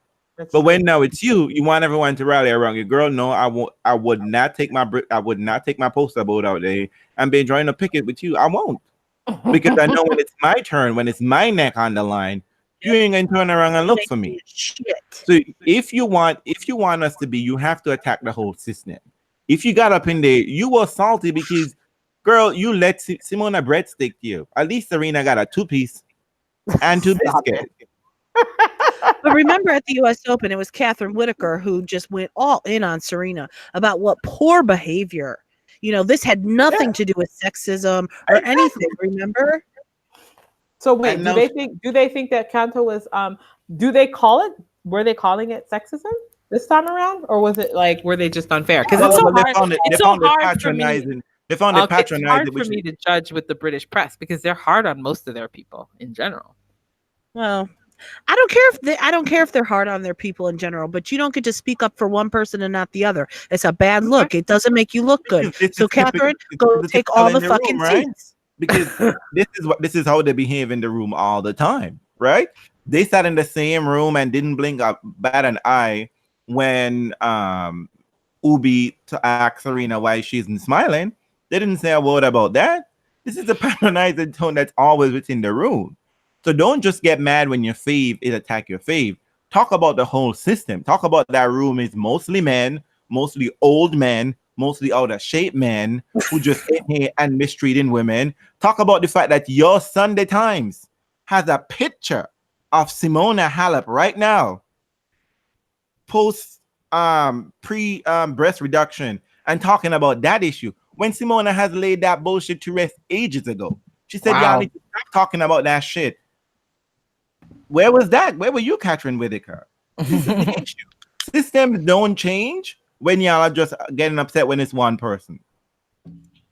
But when now it's you want everyone to rally around you, girl. No, I won't. I would not take my poster boat out there and be enjoying a picket with you. I won't. Because I know when it's my turn, when it's my neck on the line, you ain't gonna turn around and look for me. Shit. So if you want us to be, you have to attack the whole system. If you got up in there, you were salty because, girl, you let Simona breadstick you. At least Serena got a 2-piece and 2 biscuits. But remember at the U.S. Open, it was Catherine Whitaker who just went all in on Serena about what poor behavior. This had nothing to do with sexism or anything. Remember? So wait, do they think that Kanto was were they calling it sexism this time around, or was it like were they just unfair? Because it's so hard. It's so hard for me. They found it patronizing. It's hard for me to judge with the British press because they're hard on most of their people in general. Well, I don't care if they're hard on their people in general, but you don't get to speak up for one person and not the other. It's a bad look. It doesn't make you look good. So Catherine, go take all the fucking seats. Because this is how they behave in the room all the time, right? They sat in the same room and didn't blink a bat an eye when Ubi to ask Serena why she isn't smiling. They didn't say a word about that. This is the patronizing tone that's always within the room. So don't just get mad when your fave is attack your fave. Talk about the whole system. Talk about that room is mostly men, mostly old men, mostly out of shape men who just in here and mistreating women. Talk about the fact that your Sunday Times has a picture of Simona Halep right now, post pre breast reduction, and talking about that issue when Simona has laid that bullshit to rest ages ago. She said, y'all need to stop talking about that shit. Where was that? Where were you, Catherine Whitaker? Systems don't change when y'all are just getting upset when it's one person.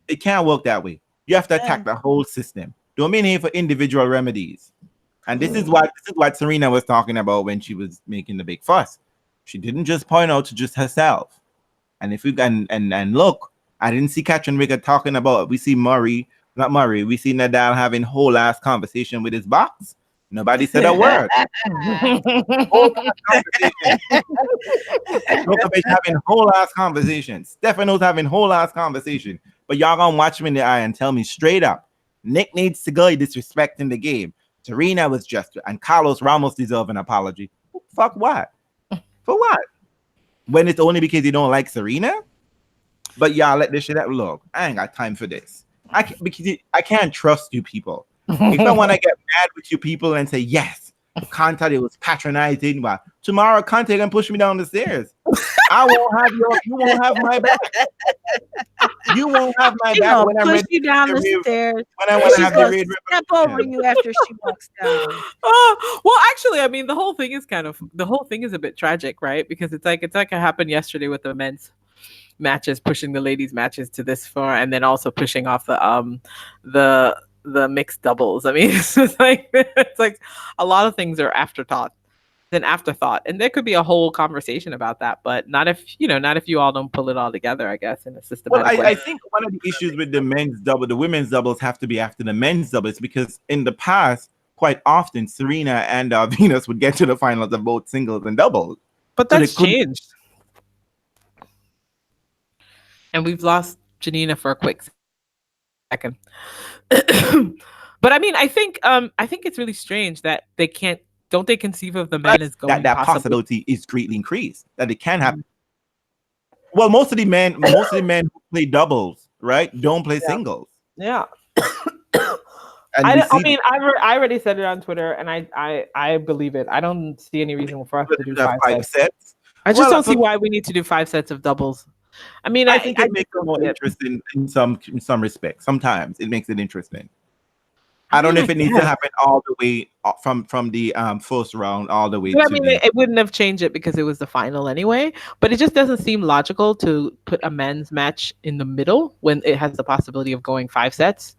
It can't work that way. You have to attack the whole system. Don't be in here for individual remedies. And this is what Serena was talking about when she was making the big fuss. She didn't just point out to just herself. And if we and look, I didn't see Catherine Whitaker talking about. We see we see Nadal having whole ass conversation with his box. Nobody said a word. Djokovic having whole ass conversation. Stefano's having whole ass conversation. But y'all gonna watch me in the eye and tell me straight up, Nick needs to go disrespecting the game. Serena was just, and Carlos Ramos deserve an apology. Fuck what? For what? When it's only because you don't like Serena? But y'all let this shit out. Look, I ain't got time for this. Because I can't trust you people. If I want to get mad with you people and say yes, Kanta, it was patronizing, but tomorrow Kanta can push me down the stairs. I won't have you won't have my back. You won't have my back when I'm push ready you down the stairs. when I want to She's have the gonna raid step over you after she walks down. Well, actually, I mean, the whole thing is a bit tragic, right? Because it's like it happened yesterday with the men's matches, pushing the ladies' matches to this far, and then also pushing off the mixed doubles. I mean, it's like a lot of things are afterthought, and there could be a whole conversation about that, but not if you all don't pull it all together, I guess, in a systematic way. I think one of the issues with the women's doubles have to be after the men's doubles, because in the past, quite often, Serena and Venus would get to the finals of both singles and doubles. But that's changed. And we've lost Janina for a quick second. But I mean, I think it's really strange that they can't. Don't they conceive of the men as going? That possibility is greatly increased. That it can happen. Well, most of the men who play doubles, right, don't play singles. Yeah. I already said it on Twitter, and I believe it. I don't see any reason for us to do five sets. I just don't see why we need to do 5 sets of doubles. I mean, I think it makes it more interesting in some respects. Sometimes it makes it interesting. I don't know if it needs to happen all the way from the first round all the way. I mean, it wouldn't have changed it because it was the final anyway. But it just doesn't seem logical to put a men's match in the middle when it has the possibility of going 5 sets.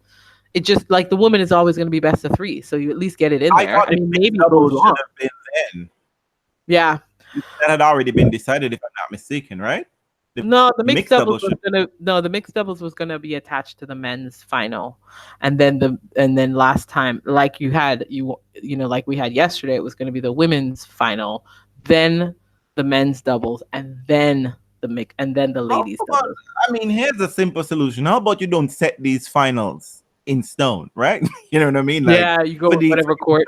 It just like the woman is always going to be best of 3, so you at least get it in there. I mean, maybe it goes long. Yeah, that had already been decided, if I'm not mistaken, right? The mixed doubles was gonna be attached to the men's final, and then last time, like we had yesterday, it was gonna be the women's final, then the men's doubles, and then the ladies doubles. I mean, here's a simple solution. How about you don't set these finals in stone, right? You know what I mean? Like, yeah, you go with whatever court.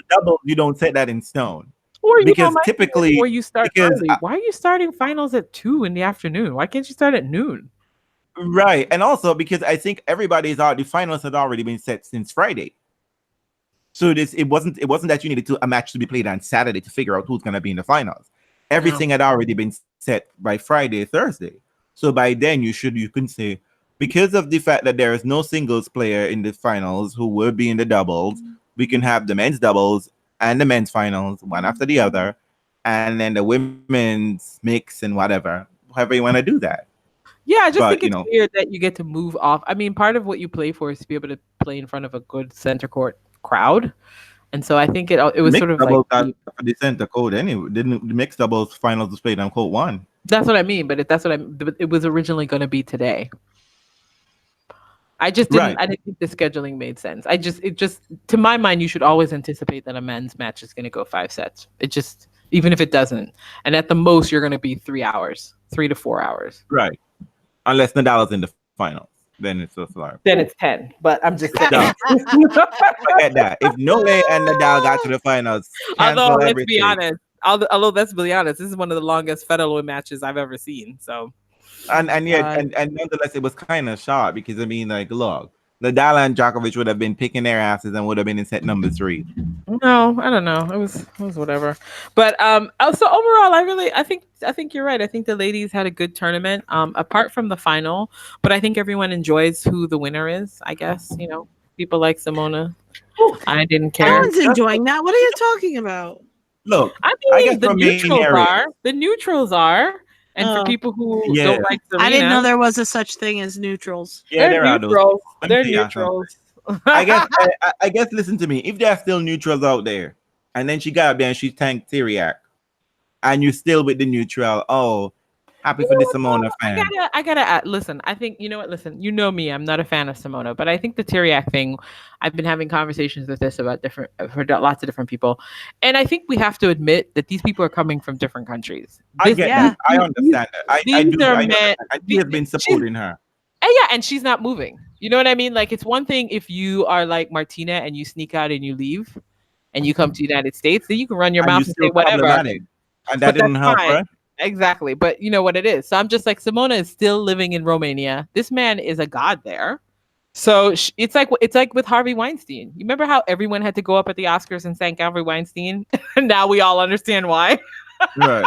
Doubles, you don't set that in stone. Or because typically, before you start early, why are you starting finals at 2 in the afternoon? Why can't you start at noon? Right, and also because I think the finals had already been set since Friday. So it wasn't that you needed a match to be played on Saturday to figure out who's going to be in the finals. Everything had already been set by Friday, Thursday. So by then you can say, because of the fact that there is no singles player in the finals who will be in the doubles, we can have the men's doubles and the men's finals, one after the other, and then the women's mix and however you want to do that. Yeah, I just think it's weird that you get to move off. I mean, part of what you play for is to be able to play in front of a good center court crowd, and so I think it was mixed sort of like the center court anyway. Didn't the mixed doubles finals was played on court 1? That's what I mean, but it was originally going to be today. I didn't think the scheduling made sense. It just to my mind, you should always anticipate that a men's match is going to go 5 sets. It just, even if it doesn't, and at the most you're going to be 3 hours, 3 to 4 hours. Right. Unless Nadal's in the finals, then it's just like then it's 10. But I'm just saying. Forget that. If no way and Nadal got to the finals, although let's be honest, this is one of the longest Federer matches I've ever seen. So. And nonetheless, it was kind of short because I mean, like, look, Nadal and Djokovic would have been picking their asses and would have been in set number 3. No, I don't know. It was whatever. But so overall, I think you're right. I think the ladies had a good tournament, apart from the final. But I think everyone enjoys who the winner is. I guess people like Simona. I didn't care. Everyone's enjoying that. What are you talking about? Look, I mean, the neutrals are. And for people who don't like Serena, I didn't know there was a such thing as neutrals. Yeah, there are those. They're neutrals. I guess. Listen to me. If there are still neutrals out there, and then she got up there and she tanked Tyriak, and you're still with the neutral, happy for the Simona fan. I gotta listen. I think Listen, you know me. I'm not a fan of Simona, but I think the Tyriak thing. I've been having conversations with this about for lots of different people, and I think we have to admit that these people are coming from different countries. I understand that. I do. He has been supporting her. And she's not moving. You know what I mean? Like, it's one thing if you are like Martina and you sneak out and you leave, and you come to the United States, then you can run your mouth and say whatever. And that didn't help her. Exactly. But you know what it is. So I'm just like, Simona is still living in Romania. This man is a god there. So it's like with Harvey Weinstein. You remember how everyone had to go up at the Oscars and thank Harvey Weinstein? And now we all understand why. Right.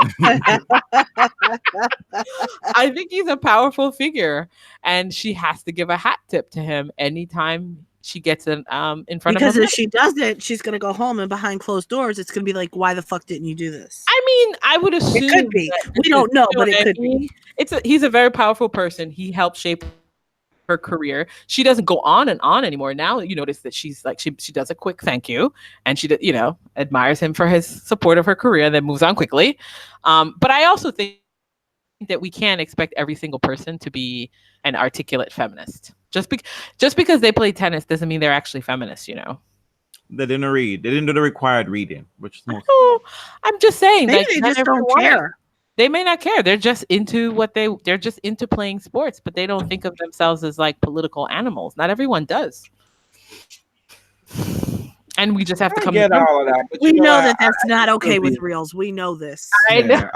I think he's a powerful figure, and she has to give a hat tip to him anytime she gets in front because of him. if she doesn't, she's gonna go home and behind closed doors, it's gonna be like, why the fuck didn't you do this? I mean, I would assume It could be. We don't know, but it could be. He's a very powerful person. He helped shape her career. She doesn't go on and on anymore. Now you notice that she's like she does a quick thank you, and she admires him for his support of her career, and then moves on quickly. But I also think that we can't expect every single person to be an articulate feminist. Just because they play tennis doesn't mean they're actually feminists. They didn't read. They didn't do the required reading, which is most. I'm just saying, maybe they just don't care. They may not care. They're just into they're just into playing sports, but they don't think of themselves as like political animals. Not everyone does. And we just have to come get all of that. We know that that's not okay with reels. We know this. I'm still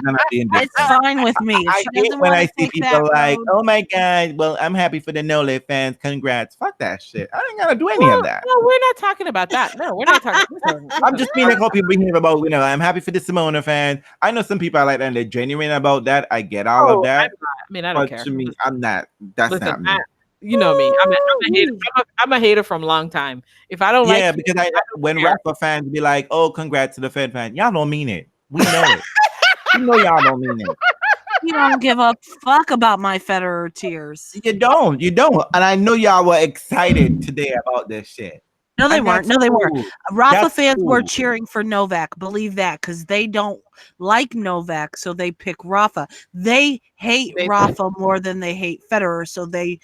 gonna be in this. It's fine with me. I hate when I see people like, oh my God, well, I'm happy for the Nole fans. Congrats. Fuck that shit. I ain't gonna do any of that. No, we're not talking about that. No, we're not talking I'm just being like how people behave about, I'm happy for the Simona fans. I know some people are like that and they're genuine about that. I get all of that. I don't care. To me, I'm not. That's not me. You know me. I'm a hater. I'm a hater from a long time. If I don't like, because when Rafa fans be like, "Oh, congrats to the Fed fan," y'all don't mean it. We know it. You know y'all don't mean it. You don't give a fuck about my Federer tears. You don't. And I know y'all were excited today about this shit. No, they weren't. No, they weren't. Rafa fans were cheering for Novak. Believe that, because they don't like Novak, so they pick Rafa. They hate Rafa more than they hate Federer, so they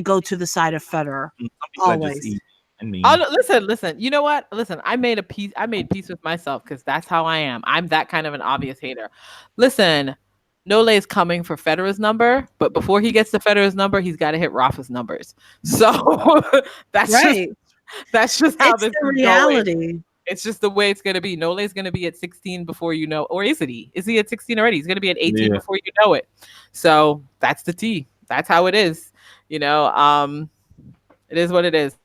go to the side of Federer. Always. Listen. You know what? Listen, I made peace with myself because that's how I am. I'm that kind of an obvious hater. Listen, Nole is coming for Federer's number, but before he gets to Federer's number, he's got to hit Rafa's numbers. So that's right. That's just how this is reality. Going. It's just the way it's going to be. Nole is going to be at 16 before you know, or is he? Is he at 16 already? He's going to be at 18 before you know it. So that's the T. That's how it is. It is what it is.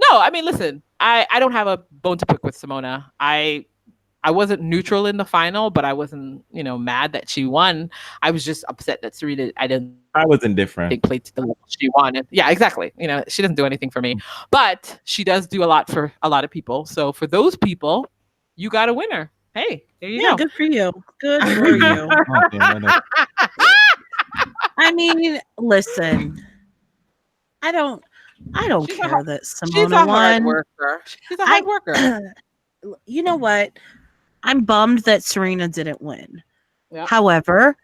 No, I mean, listen, I don't have a bone to pick with Simona. I wasn't neutral in the final, but I wasn't, mad that she won. I was just upset that Serena, I was indifferent. They played to the level she wanted. Yeah, exactly. She doesn't do anything for me, but she does do a lot for a lot of people. So for those people, you got a winner. Hey, there you go. Good for you. Good for you. I mean, listen, I don't care that Simona won. She's a hard worker. You know what? I'm bummed that Serena didn't win. Yep. However,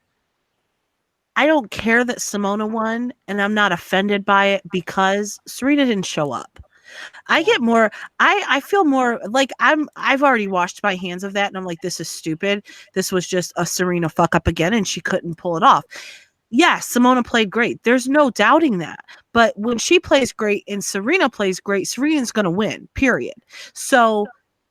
I don't care that Simona won, and I'm not offended by it because Serena didn't show up. I get more. I feel more like I've already washed my hands of that, and I'm like, this is stupid. This was just a Serena fuck up again, and she couldn't pull it off. Yeah, Simona played great. There's no doubting that. But when she plays great and Serena plays great, Serena's going to win, period. So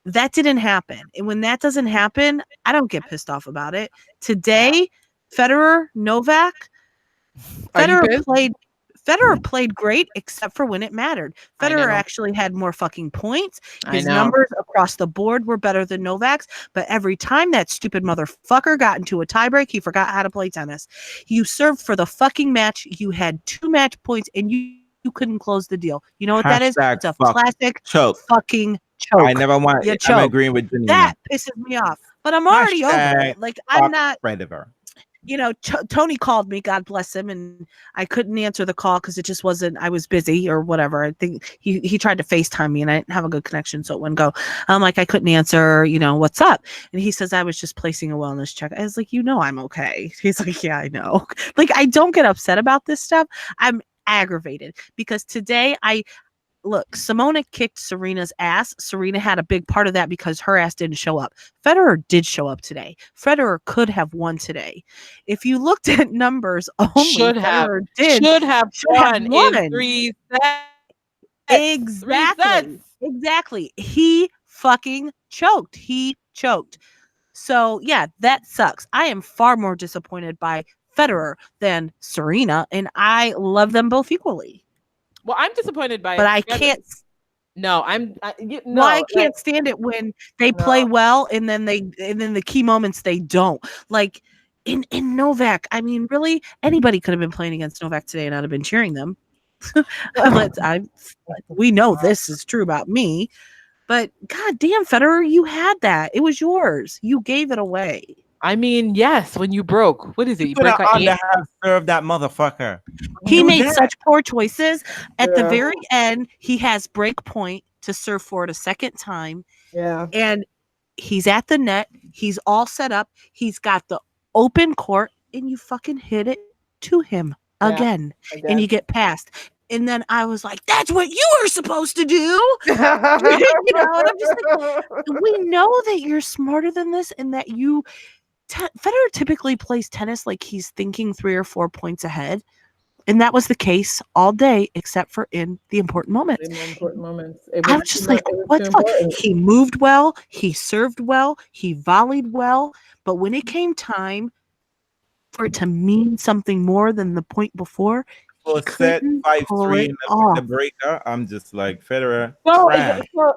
that didn't happen. And when that doesn't happen, I don't get pissed off about it. Today, Federer, Novak, Federer played great except for when it mattered. Federer actually had more fucking points. His numbers across the board were better than Novak's, but every time that stupid motherfucker got into a tiebreak, he forgot how to play tennis. You served for the fucking match. You had 2 match points and you couldn't close the deal. You know what that is? It's a classic fucking choke. I never want it. I'm agreeing with Janina. That pisses me off. But I'm already over it. Like, I'm not. Tony called me, God bless him, and I couldn't answer the call because it just wasn't, I was busy or whatever. I think he tried to FaceTime me and I didn't have a good connection, so it wouldn't go. I'm like, I couldn't answer, what's up? And he says, I was just placing a wellness check. I was like, I'm okay. He's like, yeah, I know. Like, I don't get upset about this stuff. I'm aggravated because today Look, Simona kicked Serena's ass. Serena had a big part of that because her ass didn't show up. Federer did show up today. Federer could have won today. If you looked at numbers, only Federer should have won in 3 sets. Exactly. He fucking choked. So, yeah, that sucks. I am far more disappointed by Federer than Serena, and I love them both equally. Well, I'm disappointed by But I Federer. can't. No, I can't stand it when they play well and then the key moments they don't. Like in Novak, I mean, really, anybody could have been playing against Novak today and I'd have been cheering them. We know this is true about me, but god damn, Federer, you had that. It was yours. You gave it away. I mean, yes, when you broke, what is it? You Put break on the half serve that motherfucker. He made such poor choices. At the very end, he has break point to serve for it a second time. Yeah. And he's at the net. He's all set up. He's got the open court, and you fucking hit it to him again. And you get past. And then I was like, that's what you were supposed to do. You know, and I'm just like, we know that you're smarter than this and that you Federer typically plays tennis like he's thinking 3 or 4 points ahead. And that was the case all day, except for in the important moments. I was just like, what the fuck? He moved well. He served well. He volleyed well. But when it came time for it to mean something more than the point before, set 5-3 in the breaker. I'm just like, Federer.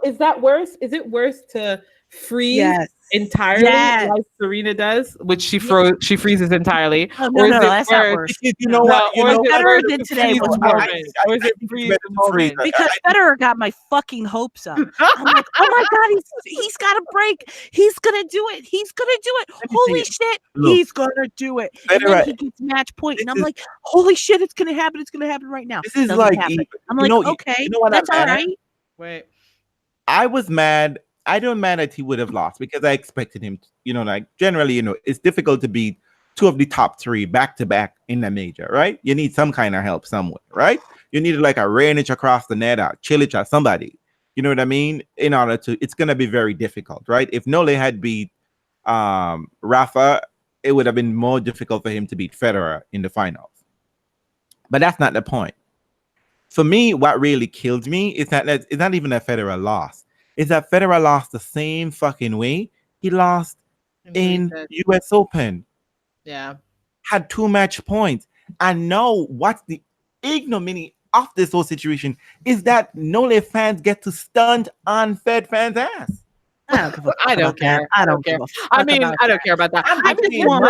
Is that worse? Is it worse to freeze entirely like Serena does, which she freezes entirely? Oh, no, that's not worse. You know what? Federer did today was worse. Or is it freeze? Because Federer got my fucking hopes up. I'm like, oh my god, he's got a break. He's gonna do it. He's gonna do it. Holy shit, he's gonna do it. And then he gets match point, and I'm like, holy shit, it's gonna happen. It's gonna happen right now. This is like, I'm like, okay, that's all right. Wait, I was mad. I don't mad that he would have lost because I expected him to, like generally, it's difficult to beat 2 of the top 3 back to back in the major, right? You need some kind of help somewhere, right? You need like a Raonic across the net or Cilic or somebody, you know what I mean? In order to, it's going to be very difficult, right? If Nole had beat Rafa, it would have been more difficult for him to beat Federer in the finals. But that's not the point. For me, what really killed me is that it's not even that Federer lost. Is that Federer lost the same fucking way he lost in US Open. Yeah. Had 2 match points. And now what's the ignominy of this whole situation is that Nole fans get to stunt on Fed fans' ass. I don't care. I don't care. I mean, I don't care about that. I just want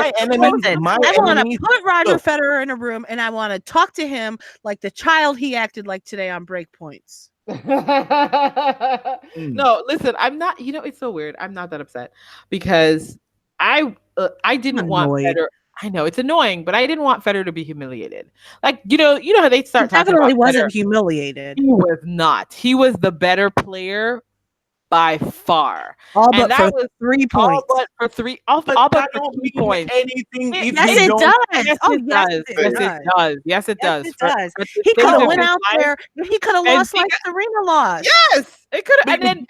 to put Roger Federer in a room and I want to talk to him like the child he acted like today on break points. No, listen, I'm not, it's so weird. I'm not that upset because I didn't want Federer. I know it's annoying, but I didn't want Federer to be humiliated. Like, you know how they start talking about wasn't humiliated. He was not. He was the better player by far. All but for 3 points. All but for 3 points. Anything. Yes, it does. Yes, it does. He could have went out there. He could have lost like Serena lost. Yes, it could have. And then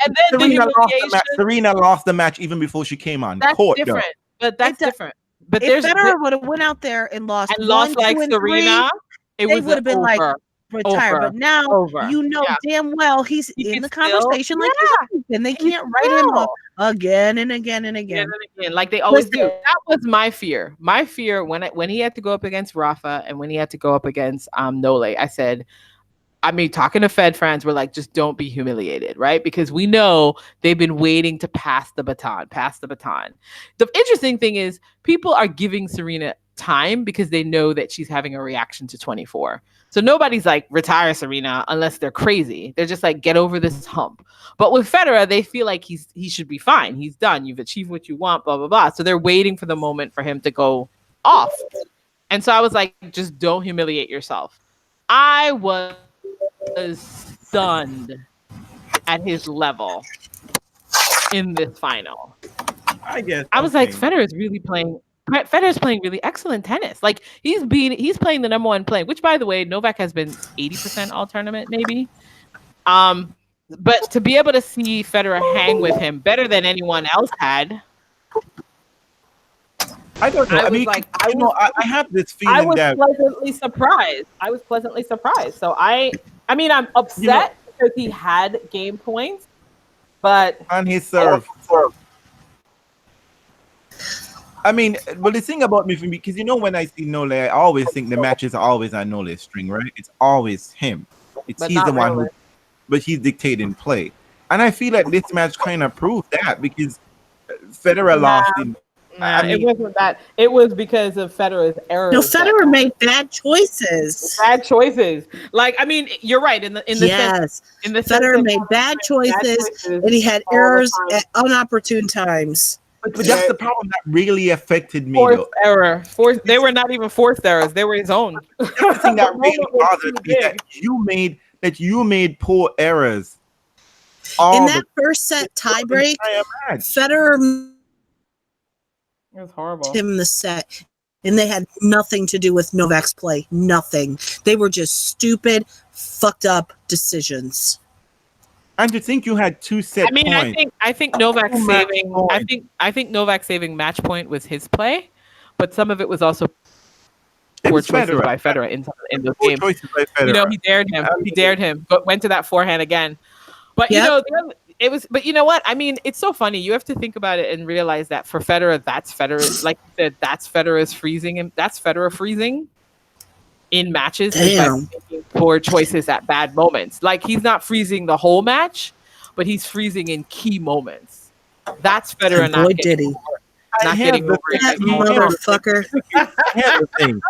Serena lost the match even before she came on court. Different. But that's different. But if Federer would have went out there and lost like Serena, it would have been like retired. But now damn well he's in the conversation and they can't write him off again and again and again. Like they always do. That was my fear. My fear when he had to go up against Rafa and when he had to go up against Nole, I said, talking to Fed fans, we're like, just don't be humiliated, right? Because we know they've been waiting to pass the baton. The interesting thing is people are giving Serena time because they know that she's having a reaction to 24. So nobody's like, retire Serena unless they're crazy. They're just like, get over this hump. But with Federer, they feel like he should be fine. He's done. You've achieved what you want, blah, blah, blah. So they're waiting for the moment for him to go off. And so I was like, just don't humiliate yourself. I was stunned at his level in this final. I was like, Federer's playing really excellent tennis. Like he's playing the number 1 play, which by the way, Novak has been 80% all tournament, maybe. But to be able to see Federer hang with him better than anyone else had. I don't know. I have this feeling I was pleasantly surprised. So I'm upset because he had game points, but on his serve. I mean, well, the thing about me, because when I see Nole, I always think the matches are always on Nole's string, right? It's always him. But He's the not one really. but he's dictating play. And I feel like this match kind of proved that because Federer Nah, lost in. nah, I it mean, wasn't that. It was because of Federer's errors. No, that Federer made bad choices. bad choices. Like, I mean, you're right in the sense. Yes, In the sense Federer that made bad choices, and he had all the errors time. at unopportune times. but that's the problem that really affected me, Forced though. error. They were not even forced errors. They were his own. That's the thing that The really moment was bothered too me big. that you made poor errors. In that first set tiebreak, Federer It was horrible. him the set, and they had nothing to do with Novak's play. Nothing. They were just stupid, fucked up decisions. And to think you had two set I mean, points. I think Novak Two match saving. points. I think Novak saving match point was his play, but some of it was also poor was choices Federer. by Federer in those Poor games. choices by Federer. You know, he dared him. He dared him, but went to that forehand again. But Yep. you know, it was. But you know what? I mean, it's so funny. You have to think about it and realize that for Federer, that's Federer. Like you said, that's Federer's freezing, and that's Federer freezing in matches is by Damn. making poor choices at bad moments. Like he's not freezing the whole match, but he's freezing in key moments. That's Federer And not boy, getting did he. over it. Not getting over it. That motherfucker. Here's the thing.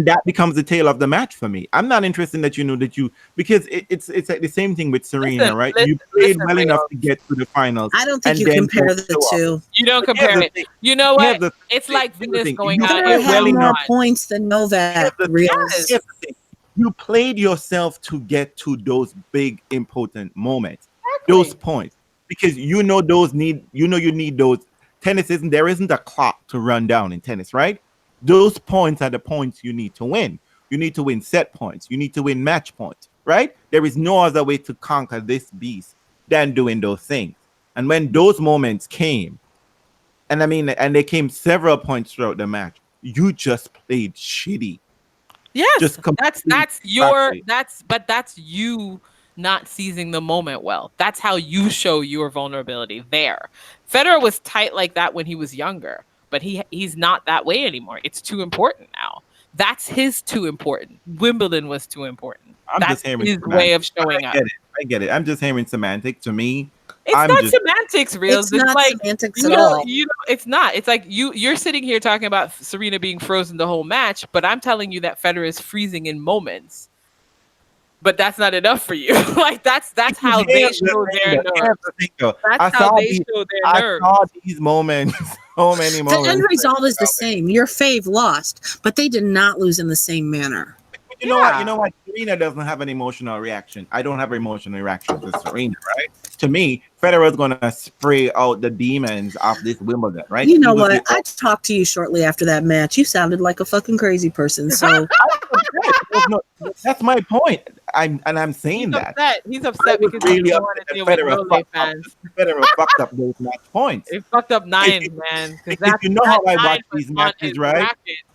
That becomes the tail of the match for me. I'm not interested that because it's like the same thing with Serena, right? You played well enough to get to the finals. I don't think and you then compare go the show off. two. You don't But here's compare the it. thing. You know Here's what? It's like here's the Venus thing. going You out. Federer played and had well winning more enough. on. points than Novak. Here's the Really. Here's the thing. You played yourself to get to those big important moments, those points, because you need those. Tennis there isn't a clock to run down in tennis, right? Those points are the points you need to win. You need to win set points. You need to win match points, right? There is no other way to conquer this beast than doing those things. And when those moments came, and they came several points throughout the match, you just played shitty. Yes, Just that's you not seizing the moment well. That's how you show your vulnerability there. Federer was tight like that when he was younger, but he's not that way anymore. It's too important now. That's his too important. Wimbledon was too important. That's his way of showing up. I get it. I'm just hearing semantic. To me, it's not semantics, Reels. It's not like semantics at all. It's not. It's like you're sitting here talking about Serena being frozen the whole match, but I'm telling you that Federer is freezing in moments. But that's not enough for you. Like that's how they show their nerves. That's how they show their nerves. I saw these moments, so many moments. The end result is the same. Your fave lost, but they did not lose in the same manner. You know what? You know what? Serena doesn't have an emotional reaction. I don't have an emotional reaction to Serena, right? To me, Federer is gonna spray out the demons off this Wimbledon, right? You know what? I talked to you shortly after that match. You sounded like a fucking crazy person. So that's my point. I'm saying He's upset because really he don't want to deal with Rose fans. Federer fucked up those match points. It fucked up 9, man. Because you know how I watch these matches, right?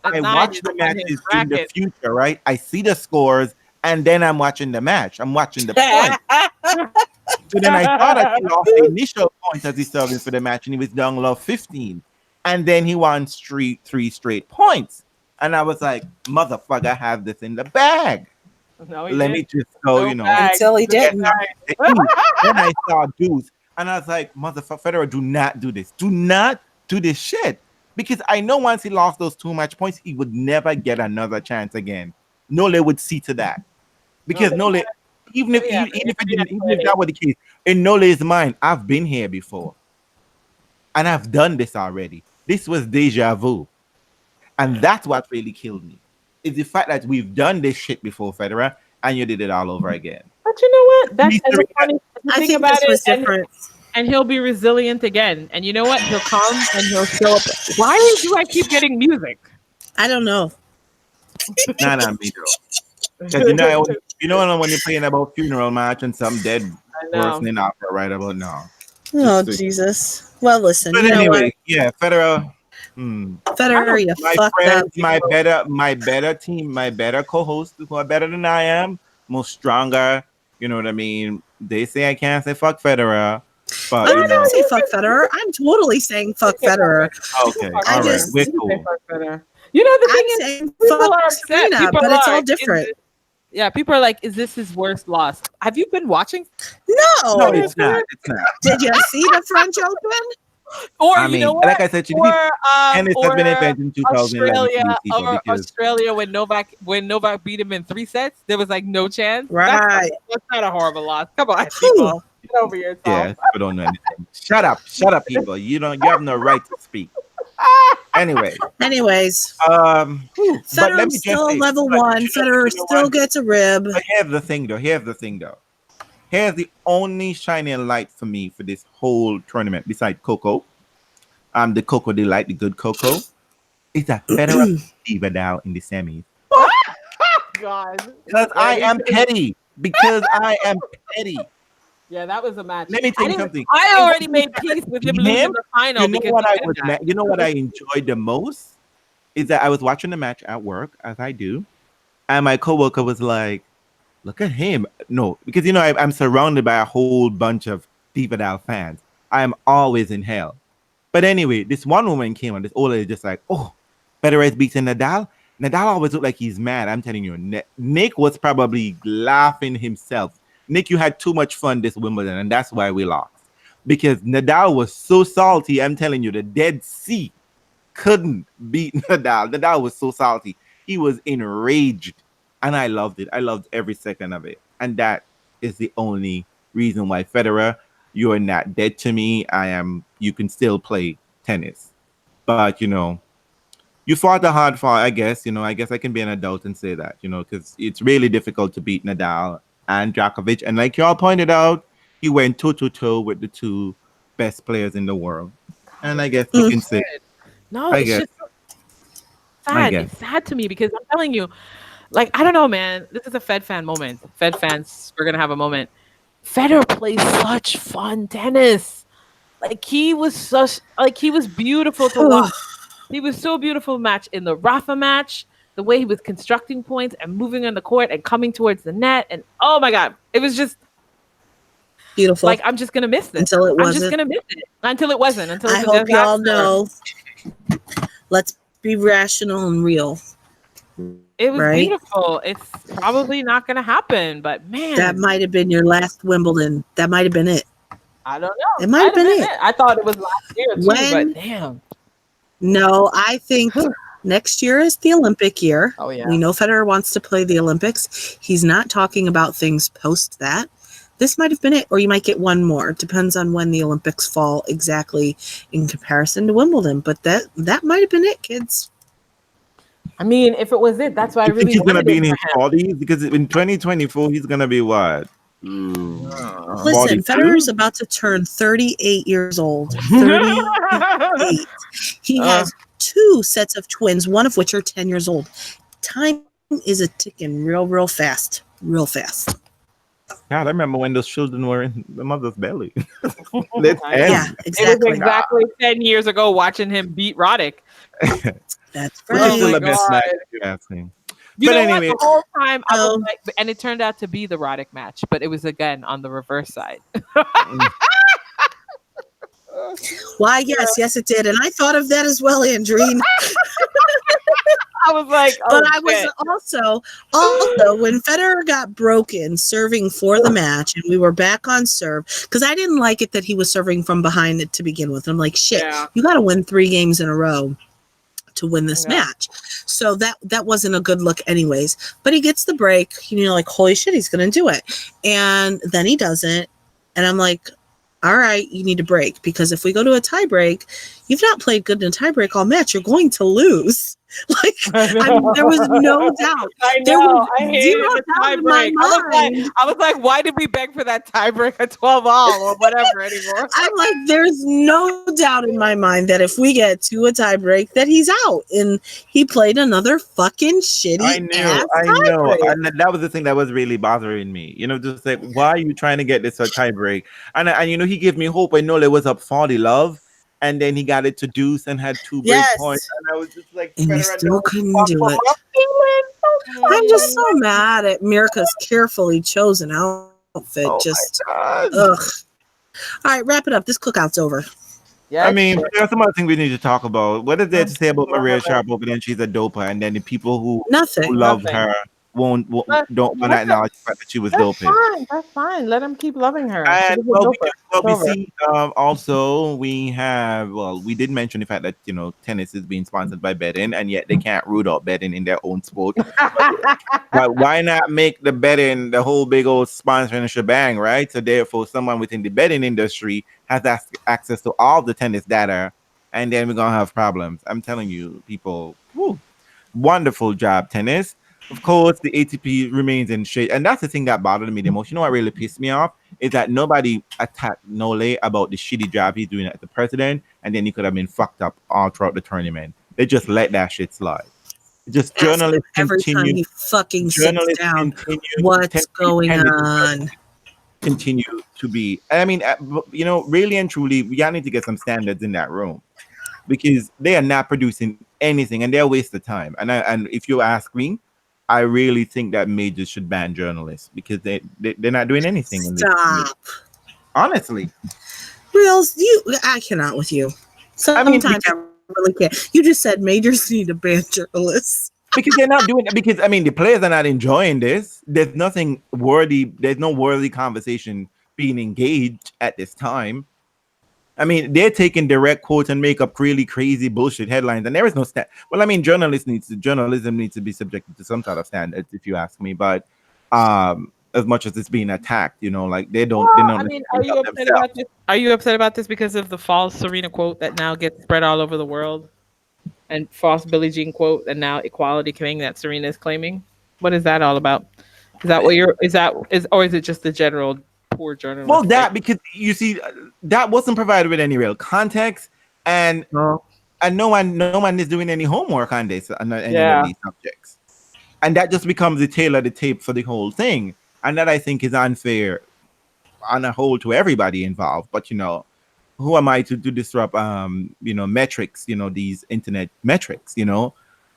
I watch the matches in the future, right? I see the scores, and then I'm watching the match. I'm watching the points. So then I thought that he lost the initial points as he serving for the match, and he was down low 15. And then he won 3 straight points. And I was like, motherfucker, I have this in the bag. No, Let me just go, until he didn't. Then I saw deuce, and I was like, motherfucker, Federer, do not do this. Do not do this shit. Because I know once he lost those 2 match points, he would never get another chance again. Nole would see to that. Because Nole, even if that were the case, in Nole's mind, I've been here before. And I've done this already. This was deja vu. And that's what really killed me. Is the fact that we've done this shit before, Federer, and you did it all over again. But you know what? That's funny. I think this was different. And he'll be resilient again. And you know what? He'll come and he'll show up. Why do I keep getting music? I don't know. Not me though. Because you know when you're playing about funeral march and some dead person in opera right about now. Oh Jesus. Well, listen. But anyway, yeah, Federer. Federer, you my fucked friends, up. my better team, my better co-hosts who are better than I am, more stronger. You know what I mean? They say I can't say fuck Federer. But I'm not gonna say fuck Federer. I'm totally saying fuck Federer. okay, I all right, just- we're You cool. say fuck Federer. You know the thing I'm is, saying people fuck are upset. Serena, People but are it's all like, different. yeah, people are like, is this his worst loss? Have you been watching? No, No. it's not. It's not. Did you see the French Open? Or I you mean, know what? like I said, tennis has been invented in 2011 Australia people, because Australia when Novak beat him in 3 sets, there was like no chance. Right. That's not a horrible loss. Come on, people. Get over yourself. yeah, people don't know anything. Shut up, people. You have no right to speak. Anyway, Anyways, but let Federer's me just still say, level but one. you know Federer still what? gets a rib. But here's the thing, though. Here's the only shining light for me for this whole tournament, besides Coco. The Coco Delight, the good Coco, is that Federer Diva now in the semis. God. Because I am petty. Yeah, that was a match. Let me tell you something. I already made peace with him losing the final. You know what I enjoyed the most is that I was watching the match at work, as I do, and my coworker was like, "Look at him!" No, because I'm surrounded by a whole bunch of Diva fans. I am always in hell. But anyway, this one woman came on. This old lady just like, "Oh, Federer is beating Nadal." Nadal always look like he's mad. I'm telling you, Nick was probably laughing himself. Nick, you had too much fun this Wimbledon, and that's why we lost. Because Nadal was so salty. I'm telling you, the Dead Sea couldn't beat Nadal. Nadal was so salty. He was enraged, and I loved it. I loved every second of it. And that is the only reason why Federer, you are not dead to me. You can still play tennis. But, you fought a hard fight, I guess. I guess I can be an adult and say that, because it's really difficult to beat Nadal and Djokovic. And like y'all pointed out, he went toe-to-toe with the two best players in the world. And I guess you can say... No, it's just sad. It's sad to me because I'm telling you, like, I don't know, man. This is a Fed fan moment. Fed fans, we're going to have a moment. Federer plays such fun tennis. Like, he was beautiful to watch. He was so beautiful match in the Rafa match, the way he was constructing points and moving on the court and coming towards the net. And oh my God, it was just beautiful. Like, I'm just going to miss this. Until it wasn't. I'm just going to miss it. Until it wasn't. Until I hope y'all know. Let's be rational and real. It was beautiful. It's probably not going to happen, but man. That might have been your last Wimbledon. That might have been it. I don't know. It might have been it. I thought it was last year too, but damn. No, I think next year is the Olympic year. Oh, yeah. We know Federer wants to play the Olympics. He's not talking about things post that. This might have been it, or you might get one more. It depends on when the Olympics fall exactly in comparison to Wimbledon. But that might have been it, kids. I mean, if it was it, that's why I really he's going to be in his 40s? Because in 2024, he's going to be what? Listen, Federer's about to turn 38 years old. 38. He has 2 sets of twins, one of which are 10 years old. Time is a ticking real fast. Real fast. God, I remember when those children were in the mother's belly. Yeah, exactly. It was exactly 10 years ago watching him beat Roddick. That's right. right. Still the best match, if you ask me. You know what? The whole time I was like, and it turned out to be the Roddick match, but it was again on the reverse side. Why, yes, it did. And I thought of that as well, Andreen. I was like, but I was also when Federer got broken serving for the match and we were back on serve, because I didn't like it that he was serving from behind it to begin with. I'm like, shit, you got to win 3 games in a row to win this match. So that wasn't a good look anyways. But he gets the break, like, holy shit, he's going to do it. And then he doesn't. And I'm like, all right, you need to break, because if we go to a tie break, you've not played good in a tie break all match. You're going to lose. Like, there was no doubt. I know. I hated the tie break. I was like, why did we beg for that tie break at 12-all or whatever anymore? I'm like, there's no doubt in my mind that if we get to a tie break, that he's out. And he played another fucking shitty I know. And that was the thing that was really bothering me. Just like, why are you trying to get this a tie break? And he gave me hope. I know there was up 40 love. And then he got it to deuce and had 2 break points. And I was just like, and he still couldn't do it. I'm just so mad at Mirka's carefully chosen outfit. Ugh. All right, wrap it up. This cookout's over. Yeah. I mean, there's some other things we need to talk about. What is there to say about Maria Nothing. Sharapova and she's a doper, and then the people who Nothing. love Nothing. her don't want But to listen, acknowledge the fact that she was That's doping. fine. That's fine. Let them keep loving her. She And was a doper. It's we over. see also we have we did mention the fact that tennis is being sponsored by betting, and yet they can't root out betting in their own sport. But why not make the betting the whole big old sponsoring shebang, right? So therefore, someone within the betting industry has access to all the tennis data, and then we're gonna have problems. I'm telling you, people. Whew, wonderful job, tennis. Of course, the ATP remains in shape, and that's the thing that bothered me the most. You know what really pissed me off is that nobody attacked Nole about the shitty job he's doing as the president, and then he could have been fucked up all throughout the tournament. They just let that shit slide. Just Ask him journalists every time continue. he fucking sits Journalists down. continue. What's going on? Continue to be. I mean, really and truly, we all need to get some standards in that room because they are not producing anything, and they're a waste of time. And if you ask me, I really think that majors should ban journalists because they're not doing anything. Stop. Honestly, Reals, I cannot with you. Sometimes I really can't. You just said majors need to ban journalists. Because they're not doing it. Because I mean, the players are not enjoying this. There's nothing worthy. There's no worthy conversation being engaged at this time. I mean, they're taking direct quotes and make up really crazy bullshit headlines, and there is no Well, I mean, journalism needs to be subjected to some sort of standards, if you ask me. But as much as it's being attacked, like they don't. I mean, are you upset about this? Are you upset about this because of the false Serena quote that now gets spread all over the world, and false Billie Jean quote, and now equality king that Serena is claiming? What is that all about? Is that what or is it just the general poor journalism? Well, because you see, that wasn't provided with any real context, and no one is doing any homework on this on any of these subjects, and that just becomes the tail of the tape for the whole thing, and that I think is unfair on a whole to everybody involved. But who am I to disrupt metrics, these internet metrics,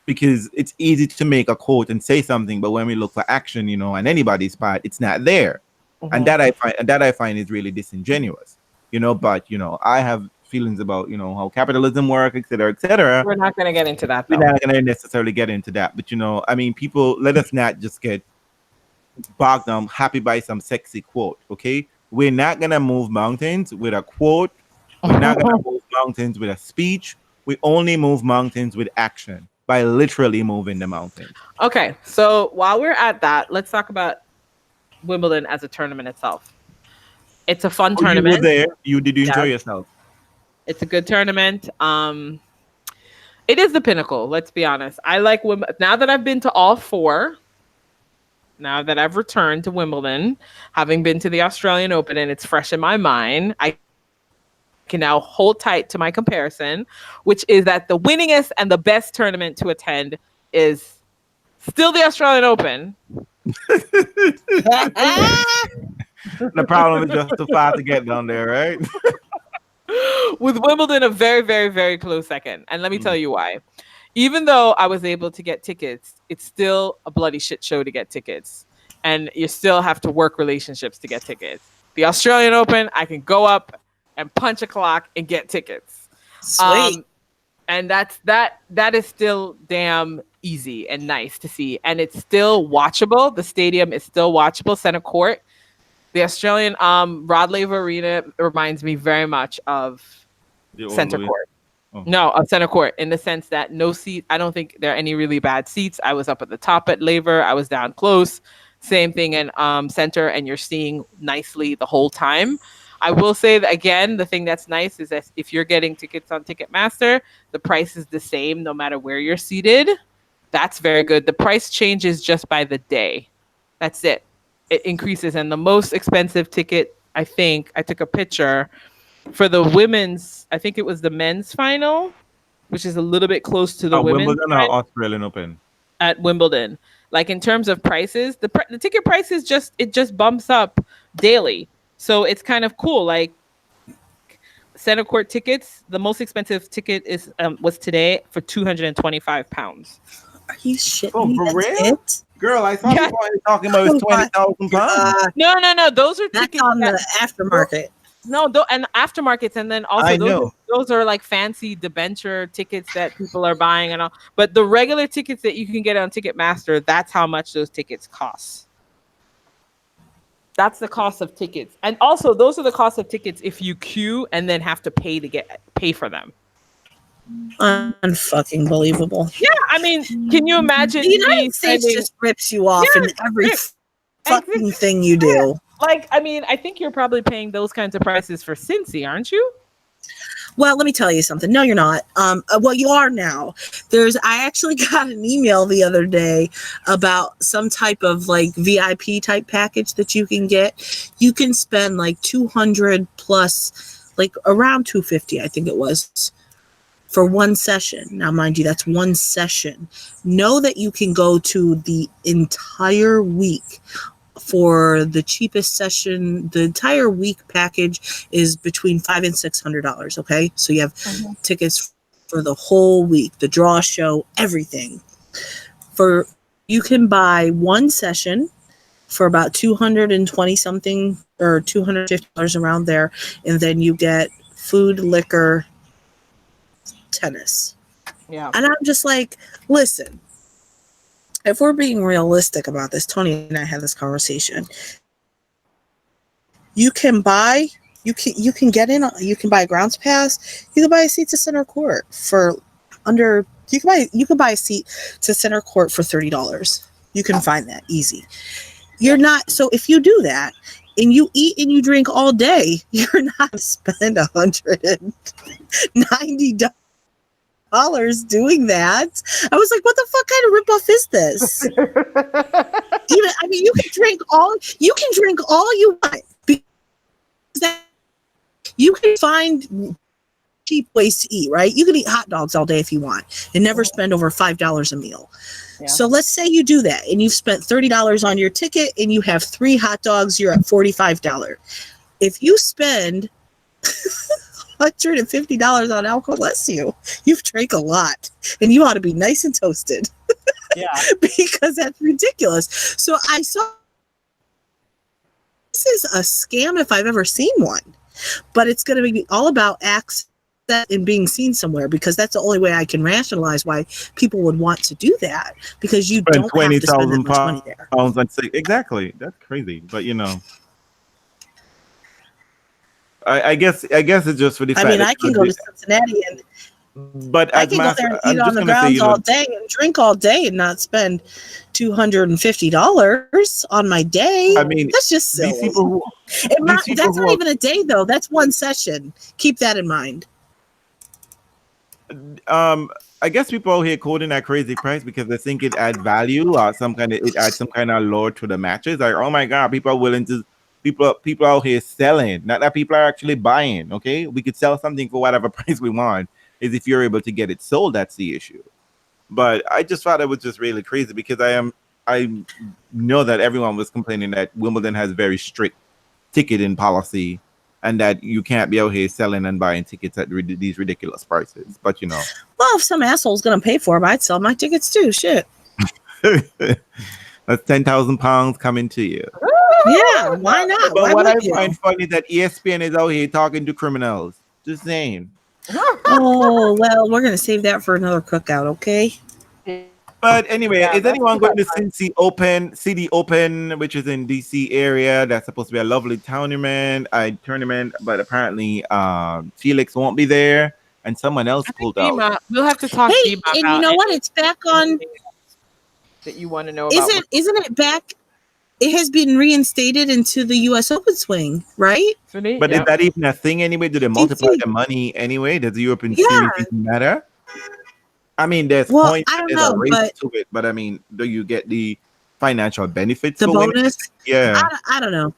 because it's easy to make a quote and say something, but when we look for action, on anybody's part, it's not there. Mm-hmm. And that I find is really disingenuous, but I have feelings about how capitalism works, et cetera. We're not going to get into that, though. We're not going to necessarily get into that, but I mean, people, let us not just get bogged down happy by some sexy quote. Okay, we're not going to move mountains with a quote. We're not going to move mountains with a speech. We only move mountains with action, by literally moving the mountain. Okay, so while we're at that, let's talk about Wimbledon as a tournament itself. It's a fun tournament. You were there. Did you enjoy yourself? It's a good tournament. It is the pinnacle. Let's be honest. I like Wimbledon. Now that I've been to all four, now that I've returned to Wimbledon, having been to the Australian Open, and it's fresh in my mind, I can now hold tight to my comparison, which is that the winningest and the best tournament to attend is still the Australian Open. The problem is just too far to get down there, right? With Wimbledon a very, very, very close second. And let me tell you why. Even though I was able to get tickets, it's still a bloody shit show to get tickets. And you still have to work relationships to get tickets. The Australian Open, I can go up and punch a clock and get tickets. Sweet. And that is still damn easy and nice to see. And it's still watchable. The stadium is still watchable. Center court. The Australian Rod Laver Arena reminds me very much of center court. Oh. No, of center court, in the sense that no seat. I don't think there are any really bad seats. I was up at the top at Laver. I was down close. Same thing in center, and you're seeing nicely the whole time. I will say that, again, the thing that's nice is that if you're getting tickets on Ticketmaster, the price is the same no matter where you're seated. That's very good. The price changes just by the day. That's it. It increases. And the most expensive ticket, I think, I took a picture for the women's, I think it was the men's final, which is a little bit close to the women's Wimbledon or Australian Open? At Wimbledon. Like, in terms of prices, the ticket price is just bumps up daily. So it's kind of cool. Like, center court tickets, the most expensive ticket was today for £225. Are you shitting me? For real? It? Girl, I thought you were talking about £20,000. No. Those are that's tickets on the aftermarket. No, and aftermarkets, and then also I know. those are like fancy debenture tickets that people are buying and all. But the regular tickets that you can get on Ticketmaster, that's how much those tickets cost. That's the cost of tickets, and also those are the cost of tickets if you queue and then have to pay for them. Unfucking believable. Yeah, I mean, can you imagine? The United States just rips you off in every fucking thing you do. Like, I mean, I think you're probably paying those kinds of prices for Cincy, aren't you? Well, let me tell you something. No, you're not. Well, you are now. I actually got an email the other day about some type of like VIP type package that you can get. You can spend like 200 plus, like around 250, I think it was, for one session. Now, mind you, that's one session. Know that you can go to the entire week. For the cheapest session, the entire week package is between $500 and $600. Okay, so you have tickets for the whole week, the draw show, everything. You can buy one session for about $220 something or $250 around there, and then you get food, liquor, tennis. Yeah, and I'm just like, listen. If we're being realistic about this, Tony and I had this conversation. You can buy a grounds pass. You can buy a seat to center court for under. You can buy a seat to center court for $30. You can find that easy. You're not. So if you do that and you eat and you drink all day, you're not spend $190 doing that. I was like, what the fuck kind of ripoff is this? You can drink all you want, because you can find cheap ways to eat, right? You can eat hot dogs all day if you want and never spend over $5 a meal. Yeah. So let's say you do that and you've spent $30 on your ticket and you have 3 hot dogs, you're at $45. If you spend $150 on alcohol, bless you. You've drank a lot, and you ought to be nice and toasted. Yeah, because that's ridiculous. So I saw this is a scam if I've ever seen one, but it's going to be all about access and being seen somewhere, because that's the only way I can rationalize why people would want to do that, because you don't have to spend that much money there. Exactly, that's crazy, but you know. I guess it's just for the fact. I mean, I can go to Cincinnati but I can go there and eat on the grounds all day and drink all day and not spend $250 on my day. I mean, that's just silly. That's not even a day though. That's one session. Keep that in mind. I guess people out here quoting that crazy price because they think it adds value or it adds some kind of lure to the matches. Like, oh my god, people are willing to. People out here selling, not that people are actually buying. Okay, we could sell something for whatever price we want. Is if you're able to get it sold, that's the issue. But I just thought it was just really crazy because I know that everyone was complaining that Wimbledon has very strict ticketing policy and that you can't be out here selling and buying tickets at these ridiculous prices. But you know, well, if some asshole's gonna pay for them, I'd sell my tickets too. Shit. That's £10,000 coming to you. Yeah, why not? But what I find funny is that ESPN is out here talking to criminals. Just saying. Oh, well, we're going to save that for another cookout, okay? But anyway, is anyone going to CD Open, which is in DC area? That's supposed to be a lovely tournament, but apparently Felix won't be there, and someone else pulled out. We'll have to talk to you about. And you know what? It's back on. That you want to know about? Isn't it back? It has been reinstated into the U.S. Open swing, right? But is that even a thing anyway? Do they multiply the money anyway? Does the European Series matter? I mean, there's points to it, but I mean, do you get the financial benefits? The bonus? Yeah. I don't know.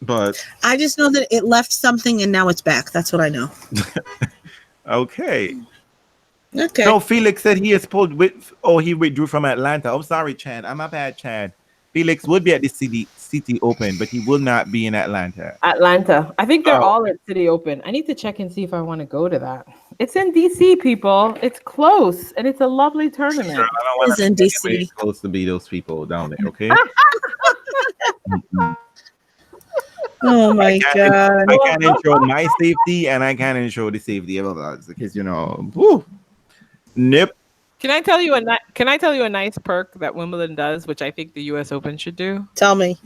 But I just know that it left something and now it's back. That's what I know. Okay. Okay. No, Felix said he is pulled he withdrew from Atlanta. I'm sorry, Chad. I'm a bad Chad. Felix would be at the City Open, but he will not be in Atlanta. I think they're all at City Open. I need to check and see if I want to go to that. It's in DC, people. It's close, and it's a lovely tournament. Girl, it's in DC. Close to be those people down there, okay? Oh my god. I can't ensure my safety, and I can't ensure the safety of others because whew, nip. Can I tell you a nice perk that Wimbledon does, which I think the U.S. Open should do? Tell me.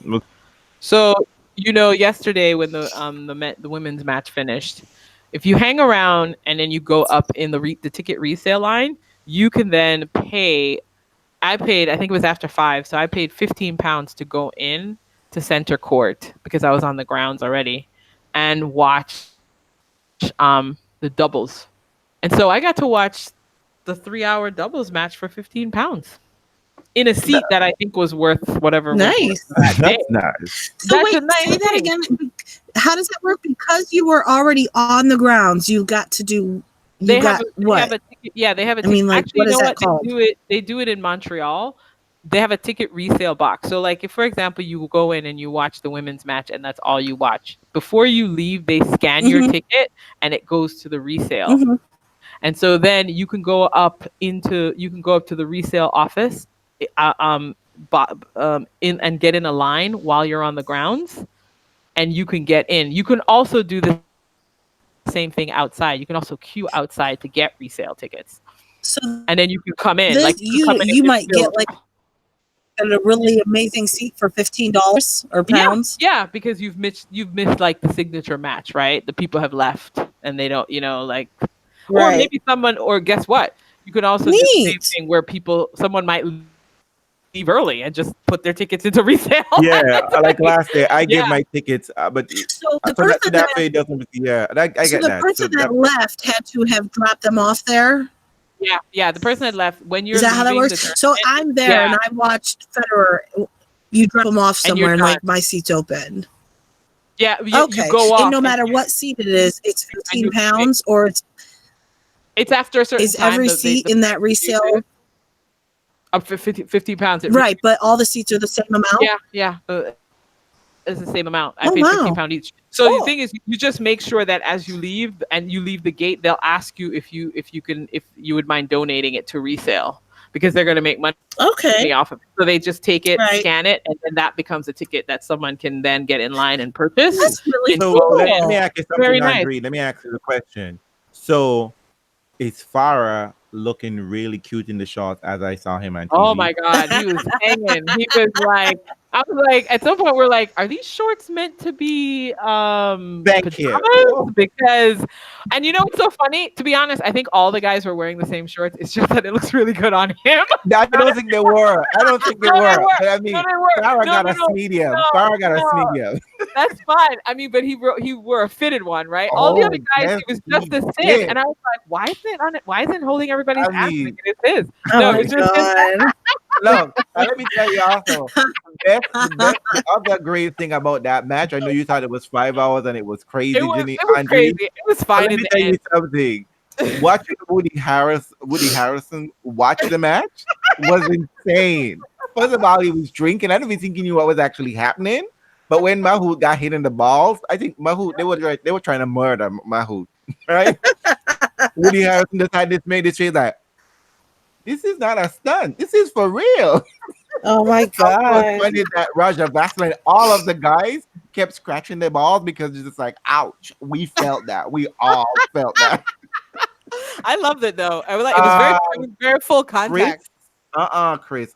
So yesterday when the women's match finished, if you hang around and then you go up in the ticket resale line, you can then pay. I think it was after 5, so I paid £15 to go in to center court because I was on the grounds already and watch the doubles. And so I got to watch the 3-hour doubles match for £15 in a seat that I think was worth whatever. Nice. That's nice. So That's wait, a nice say that thing. again. How does that work? Because you were already on the grounds, you got to do. They You got have what? a ticket. Yeah, they have a I ticket. mean, like, Actually, what you is know that what? called? They do it in Montreal. They have a ticket resale box. So, like, if, for example, you go in and you watch the women's match and that's all you watch, before you leave, they scan your Mhm. ticket and it goes to the resale. Mhm. And so then you can go up to the resale office, and get in a line while you're on the grounds, and you can get in. You can also do the same thing outside. You can also queue outside to get resale tickets, So and then you can come in. this Like you can come in you and might just get like a really amazing seat for $15 or pounds. yeah, because you've missed like the signature match, right? The people have left and they don't, like, or Right. maybe someone, or guess what? You could also do the same Neat. thing where someone might leave early and just put their tickets into resale. Yeah, like last day, I gave Yeah. my tickets, but So the so person that way doesn't. Yeah, I so get the that. person that left had to have dropped them off there. Yeah. The person had left when you're Is that how that leaving works? the So tournament. I'm there and I watched Federer. You drop them off And you're somewhere and like done. my seat's open. Yeah, you Okay. go off. And no matter what seat it is, it's £15 or it's after a certain is time. every seat in that resale. Up for £50. Right, but all the seats are the same amount. Yeah. It's the same amount. I Oh, paid wow. £15 each. So Cool. the thing is, you just make sure that as you leave the gate, they'll ask you if you would mind donating it to resale, because they're going to make money Okay. off of it. So they just take it, Right. scan it, and then that becomes a ticket that someone can then get in line and purchase. That's really And So cool. let me ask you something, Very nice. Andre. Let me ask you a question. So is Farah looking really cute in the shots as I saw him on TV? Oh my God, he was hanging. He was like, I was like, at some point we're like, are these shorts meant to be Thank you. pajamas? Because, and you know what's so funny? To be honest, I think all the guys were wearing the same shorts. It's just that it looks really good on him. I don't think they were. I don't think they No, they were. were. But I mean, No, they were. Farah No, got no, a no. medium. No, Farah got no. a medium. That's fine. I mean, but he wore a fitted one, right? All the Oh, other guys, yes, it was just the he same. did. And I was like, why isn't it on it? Why isn't it holding everybody's I ass? mean- Like it is his. Oh No, my it's just his. god. Look, let me tell you also, the other great thing about that match, I know you thought it was 5 hours and it was crazy, It was Jenny. crazy. It was But fine let in me the tell you end. something. Watching Woody Harrison watch the match was insane. First of all, he was drinking. I don't even think he knew what was actually happening. But when Mahout got hit in the balls, I think Mahout, they were trying to murder Mahout, right? Woody Harrison decided to make this face like, this is not a stunt. This is for real. Oh my It was god. funny that Roger Vasselin, all of the guys kept scratching their balls because it's just like, ouch. We felt that. We all felt that. I loved it though. I was like, it was very full contact. Chris.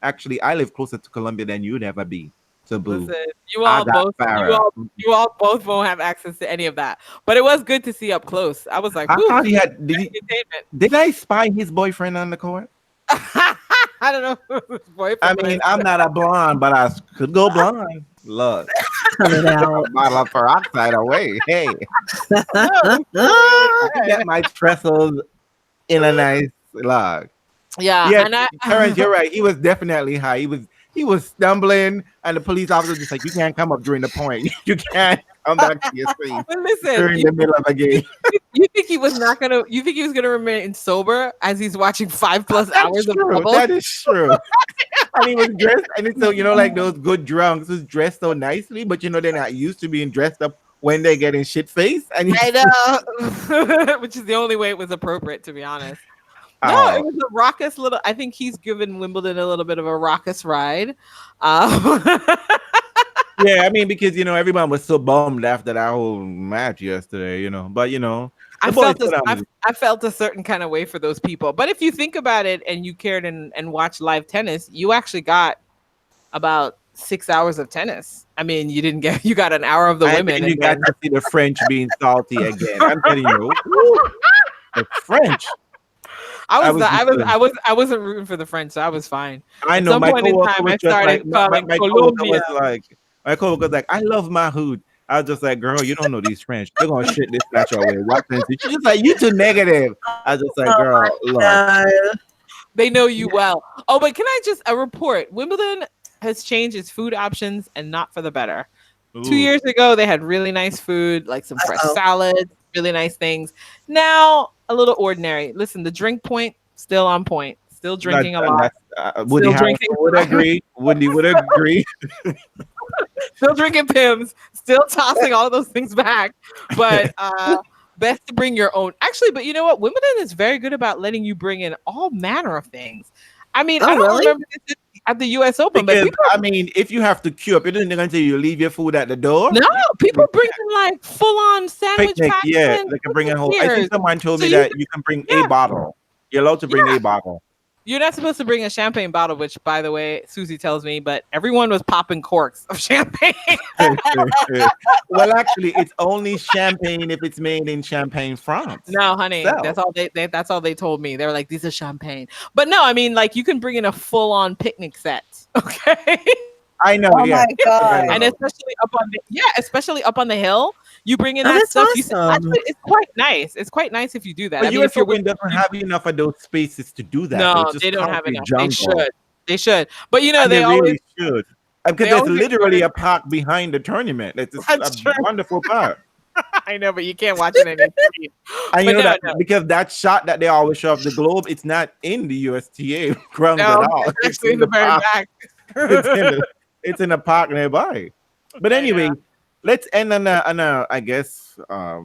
Actually, I live closer to Colombia than you'd ever be. So boo. Listen, you I all got both won't have access to any of that. But it was good to see up close. I was like, I whew, thought he had. entertainment. Did I spy his boyfriend on the court? I don't know if it was his boyfriend. I but mean, I'm not a blonde, but I could go blonde. Look, Cut it out. a bottle of peroxide away. Hey, I can get my trestles in a nice log. yeah, Yeah, and Terrence, you're right. He was definitely high. He was stumbling, and the police officer was just like, "You can't come up during the point. You can't come back to your seat But listen, during the middle of a game." you think he was gonna remain sober as he's watching 5+ hours of doubles? That is true. And he was dressed, and it's so like those good drunks who's dressed so nicely, but they're not used to being dressed up when they get in shit face. And I know, which is the only way it was appropriate, to be honest. No, it was a raucous little. I think he's given Wimbledon a little bit of a raucous ride. Yeah, I mean, because everyone was so bummed after that whole match yesterday, but I the boys felt put on. I felt a certain kind of way for those people. But if you think about it and you cared and watched live tennis, you actually got about 6 hours of tennis. I mean, you got an hour of the And women, then you and got then to see the French being salty again. I'm telling you, woo, the French. I was just saying. I wasn't rooting for the French, so I was fine. I At know some my point in coworker time, was I just like started calling my coworker Colombia. was like I love my hood. I was just like, girl, you don't know these French. They're gonna shit this match away. Watch and see. She's just like, you too negative. I was just like, girl, look. They know you well. Oh, but can I just a report? Wimbledon has changed its food options and not for the better. Ooh. 2 years ago, they had really nice food, like some fresh salads, really nice things. Now, a little ordinary. Listen, the drink point, still on point. Still drinking a lot. Woody Harrelson would agree. Woody would agree. Still drinking Pims. Still tossing all of those things back. But best to bring your own. Actually, but you know what? Wimbledon is very good about letting you bring in all manner of things. I mean, I don't remember this at the U.S. Open, because, but I mean, if you have to queue up, it isn't going to tell you leave your food at the door. No, people bring in like full-on sandwich picnic. packs. Yeah, they can bring in whole. I think someone told me that you can bring a bottle. You're allowed to bring a bottle. You're not supposed to bring a champagne bottle, which, by the way, Susie tells me, but everyone was popping corks of champagne. Well, actually, it's only champagne if it's made in Champagne, France. No, honey, that's all they told me. They were like, "These are champagne," but no, I mean, like, you can bring in a full-on picnic set. Okay. I know. Oh my God. And especially up on the hill, you bring in that stuff. Awesome. Actually, it's quite nice. It's quite nice if you do that. But I mean, if you're doesn't have enough of those spaces to do that. No, they don't have enough. They should. But they really should. Because there's literally a a park behind the tournament. It's a wonderful park. I know, but you can't watch it anymore. And you know that because that shot that they always show of the globe, it's not in the USTA grounds at all. It's actually in the very back. It's in a park nearby. But anyway, let's end on a I guess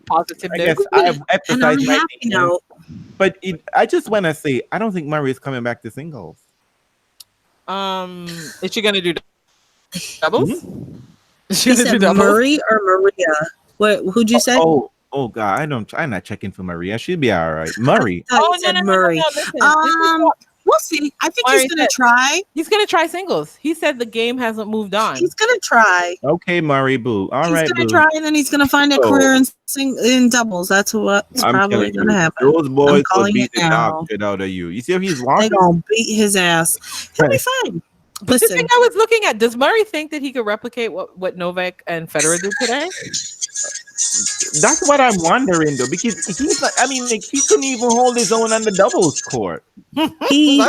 positive note. I guess I've emphasized my note. But I just want to say I don't think Murray is coming back to singles. Is she gonna do doubles? Mm-hmm. She said Murray or Maria? Who'd you say? Oh God, I'm not checking for Maria. She'll be all right. Murray. Murray. We'll see. I think he's going to try. He's going to try singles. He said the game hasn't moved on. He's going to try. Okay, Murray, boo. All right, he's going to try, and then he's going to find a career in doubles. That's what's probably going to happen. Those boys will beat the dog shit out of you. You see if he's walking? They're going to beat his ass. He'll be fine. Listen. The thing I was looking at, does Murray think that he could replicate what Novak and Federer did today? That's what I'm wondering, though, because he's like, I mean, like, he couldn't even hold his own on the doubles court. He's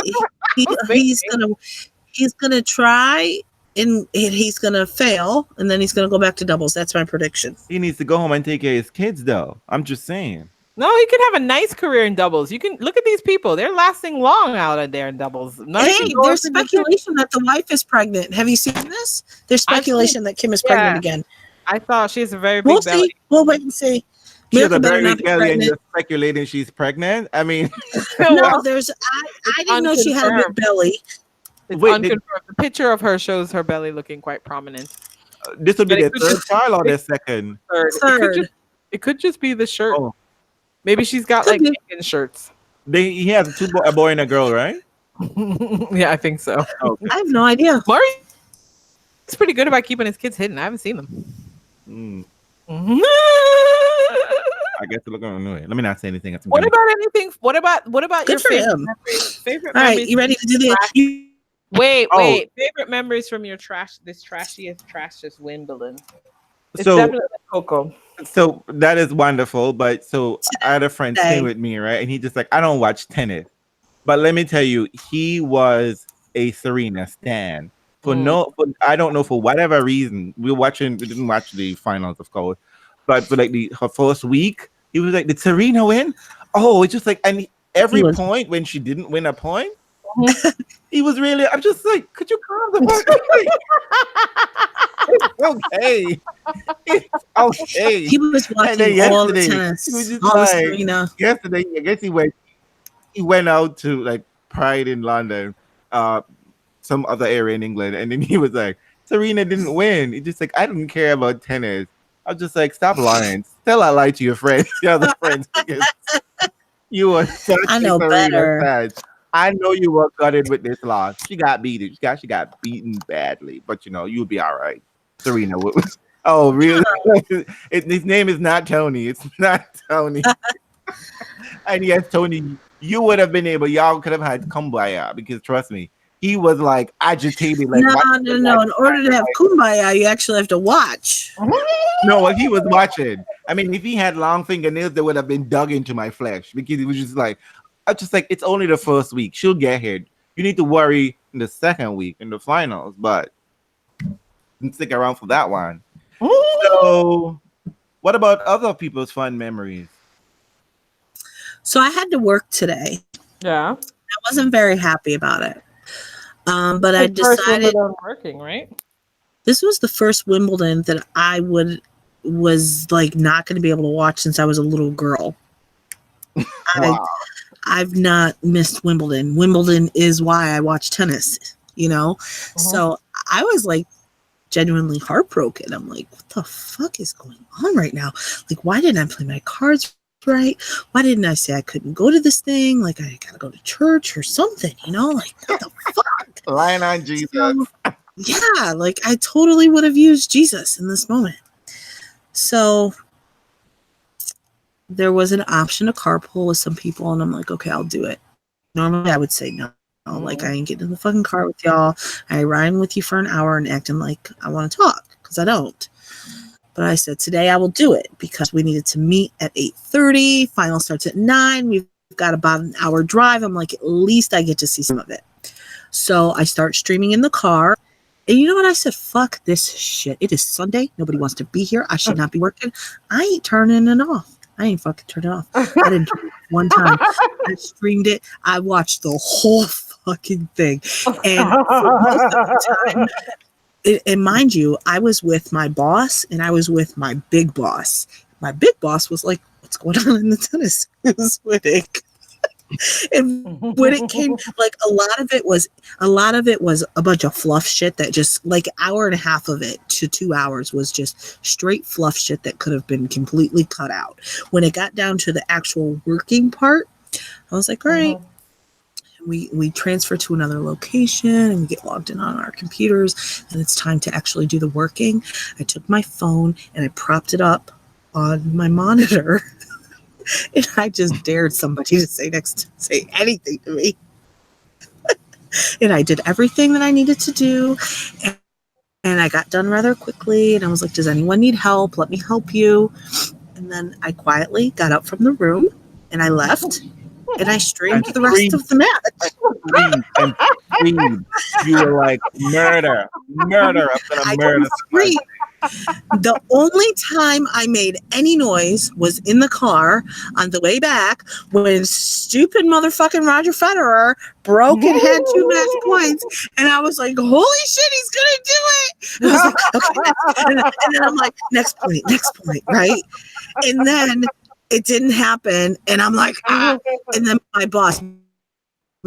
gonna try and he's gonna fail, and then he's gonna go back to doubles. That's my prediction. He needs to go home and take care of his kids, though. I'm just saying. No, he could have a nice career in doubles. You can look at these people; they're lasting long out there in doubles. There's speculation that the wife is pregnant. Have you seen this? There's speculation that Kim is pregnant again. I thought she has a very big belly. We'll wait and see. She has a very big belly and you're speculating she's pregnant? I mean... No, I didn't know she had a big belly. It's unconfirmed. The picture of her shows her belly looking quite prominent. This would be their third child or their second? Third. It could just be the shirt. Oh. Maybe she's got like chicken shirts. He has a boy and a girl, right? Yeah, I think so. Okay. I have no idea. Murray is pretty good about keeping his kids hidden. I haven't seen them. I guess we're looking anyway. Let me not say anything. What about anything? What about your favorite All right, you ready to do the? Wait. Favorite memories from your trashiest Wimbledon. It's definitely Coco. So that is wonderful. But I had a friend stay with me, right? And he just like, I don't watch tennis, but let me tell you, he was a Serena stan. I don't know, for whatever reason, we didn't watch the finals, of course, but for like her first week, he was like, did Serena win? Oh, it's just like, and every point when she didn't win a point, he was really, I'm just like, could you calm the fuck? It's okay. He was watching all the tennis. He was just like, yesterday, I guess he went out to like Pride in London, some other area in England, and then he was like, Serena didn't win. It's just like, I didn't care about tennis. I was just like, stop lying. Tell I lied to your friends, your other friends, because you were such I a know Serena better. fan. I know you were gutted with this loss. She got beaten. She got beaten badly, but you'll be all right. Serena. Oh, really? His name is not Tony. It's not Tony. And yes, Tony, you would have been able. Y'all could have had kumbaya because trust me, he was like agitated. Like No. In order to have kumbaya, you actually have to watch. no, what he was watching. I mean, if he had long fingernails, they would have been dug into my flesh because it was just like, I was just like, it's only the first week. She'll get here. You need to worry in the second week in the finals, but stick around for that one. So, what about other people's fun memories? So I had to work today. Yeah. I wasn't very happy about it. But I decided working, right? This was the first Wimbledon that I was like not going to be able to watch since I was a little girl. Wow. I've not missed Wimbledon. Wimbledon is why I watch tennis, So I was like genuinely heartbroken. I'm like, what the fuck is going on right now? Like, why didn't I play my cards right? Why didn't I say I couldn't go to this thing? Like, I gotta go to church or something, like, what the fuck? Lying on Jesus. So, yeah, like I totally would have used Jesus in this moment. So there was an option to carpool with some people, and I'm like, okay, I'll do it. Normally I would say no. Like, I ain't getting in the fucking car with y'all. I ain't riding with you for an hour and acting like I want to talk, because I don't. But I said, today I will do it because we needed to meet at 8:30. Final starts at 9. We've got about an hour drive. I'm like, at least I get to see some of it. So I start streaming in the car. And you know what? I said, fuck this shit. It is Sunday. Nobody wants to be here. I should not be working. I ain't turning it off. I ain't fucking turning it off. I didn't do it one time. I streamed it. I watched the whole fucking thing. And for most of the time, and mind you, I was with my boss and I was with my big boss. My big boss was like, what's going on in the tennis? It was winning. And when it came, like, a lot of it was a bunch of fluff shit that just, like, an hour and a half of it to 2 hours was just straight fluff shit that could have been completely cut out. When it got down to the actual working part, I was like, all right. We transfer to another location and we get logged in on our computers and it's time to actually do the working. I took my phone and I propped it up on my monitor and I just dared somebody to say anything to me. And I did everything that I needed to do. And I got done rather quickly. And I was like, does anyone need help? Let me help you. And then I quietly got up from the room and I left. And I streamed the rest of the match. And you were like, murder. I'm gonna murder somebody. The only time I made any noise was in the car on the way back when stupid motherfucking Roger Federer broke and had 2 match points. And I was like, holy shit, he's gonna do it. And I was like, okay. And then I'm like, next point, right? And then it didn't happen, and I'm like, ah. And then my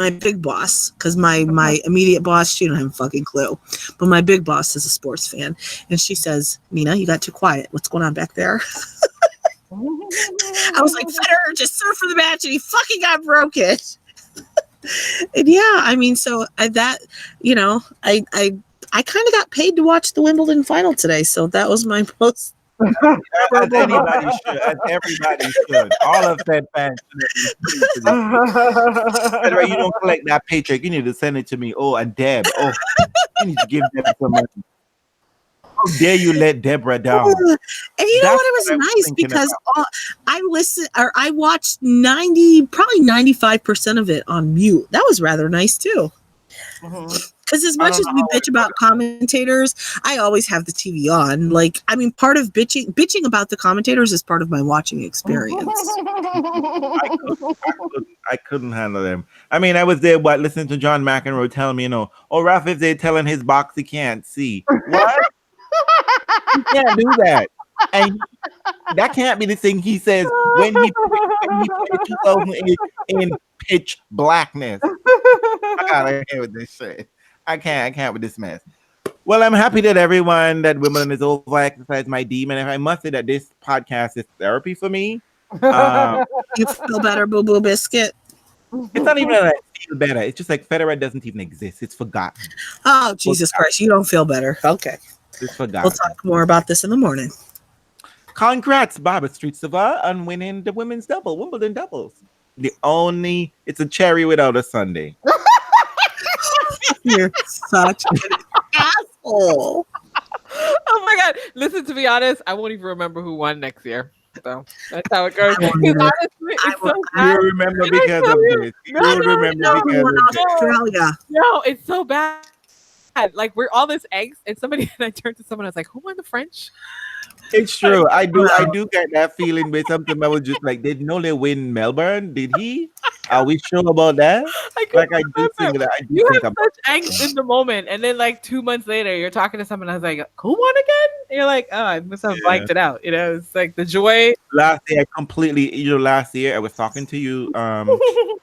big boss, because my immediate boss, she don't have a fucking clue, but my big boss is a sports fan, and she says, Mina, you got too quiet. What's going on back there? I was like, Federer just served for the match, and he fucking got broken. And yeah, I mean, so I kind of got paid to watch the Wimbledon final today, so that was my most. As everybody should. All of Fed fans should. Federer, you don't collect that paycheck. You need to send it to me. Oh, and Deb. Oh, you need to give Deb some money. How dare you let Deborah down? And you know what? It was nice because I watched probably 95% of it on mute. That was rather nice too. Because as much as we bitch about commentators, I always have the TV on. Like, I mean, part of bitching about the commentators is part of my watching experience. I couldn't handle them. I mean, I was there, listening to John McEnroe tell me, Ralph, if they're telling his box he can't see. What? You can't do that. And that can't be the thing he says when he played 2008 in pitch blackness. I can't with this shit. I can't with this mess. Well, I'm happy that everyone that Wimbledon is over. I exercise my demon, and I must say that this podcast is therapy for me. You feel better, Boo Boo Biscuit? It's not even that I feel better. It's just like Federer doesn't even exist. It's forgotten. Oh, Jesus Christ. You don't feel better. Okay. It's forgotten. We'll talk more about this in the morning. Congrats, Barbara Streetsova, on winning the women's double, Wimbledon doubles. It's a cherry without a sundae. You're such an asshole. Oh my God. Listen, to be honest, I won't even remember who won next year. So that's how it goes. I won't Because either. honestly, it's so You bad. remember Can I because tell of you? this. You No, remember No, because of this. Australia. No, it's so bad. Like, we're all this angst, and I turned to someone, I was like, who won the French? It's true. I do get that feeling with something. I was just like, did Nole win Melbourne? Did he? Are we sure about that? I can't Like, I do remember. think that. I do You think have about such angst in the moment, and then like 2 months later, you're talking to someone. I was like, "Who won again?" And you're like, "Oh, I must have blanked it out." You know, it's like the joy. last year. Last year I was talking to you,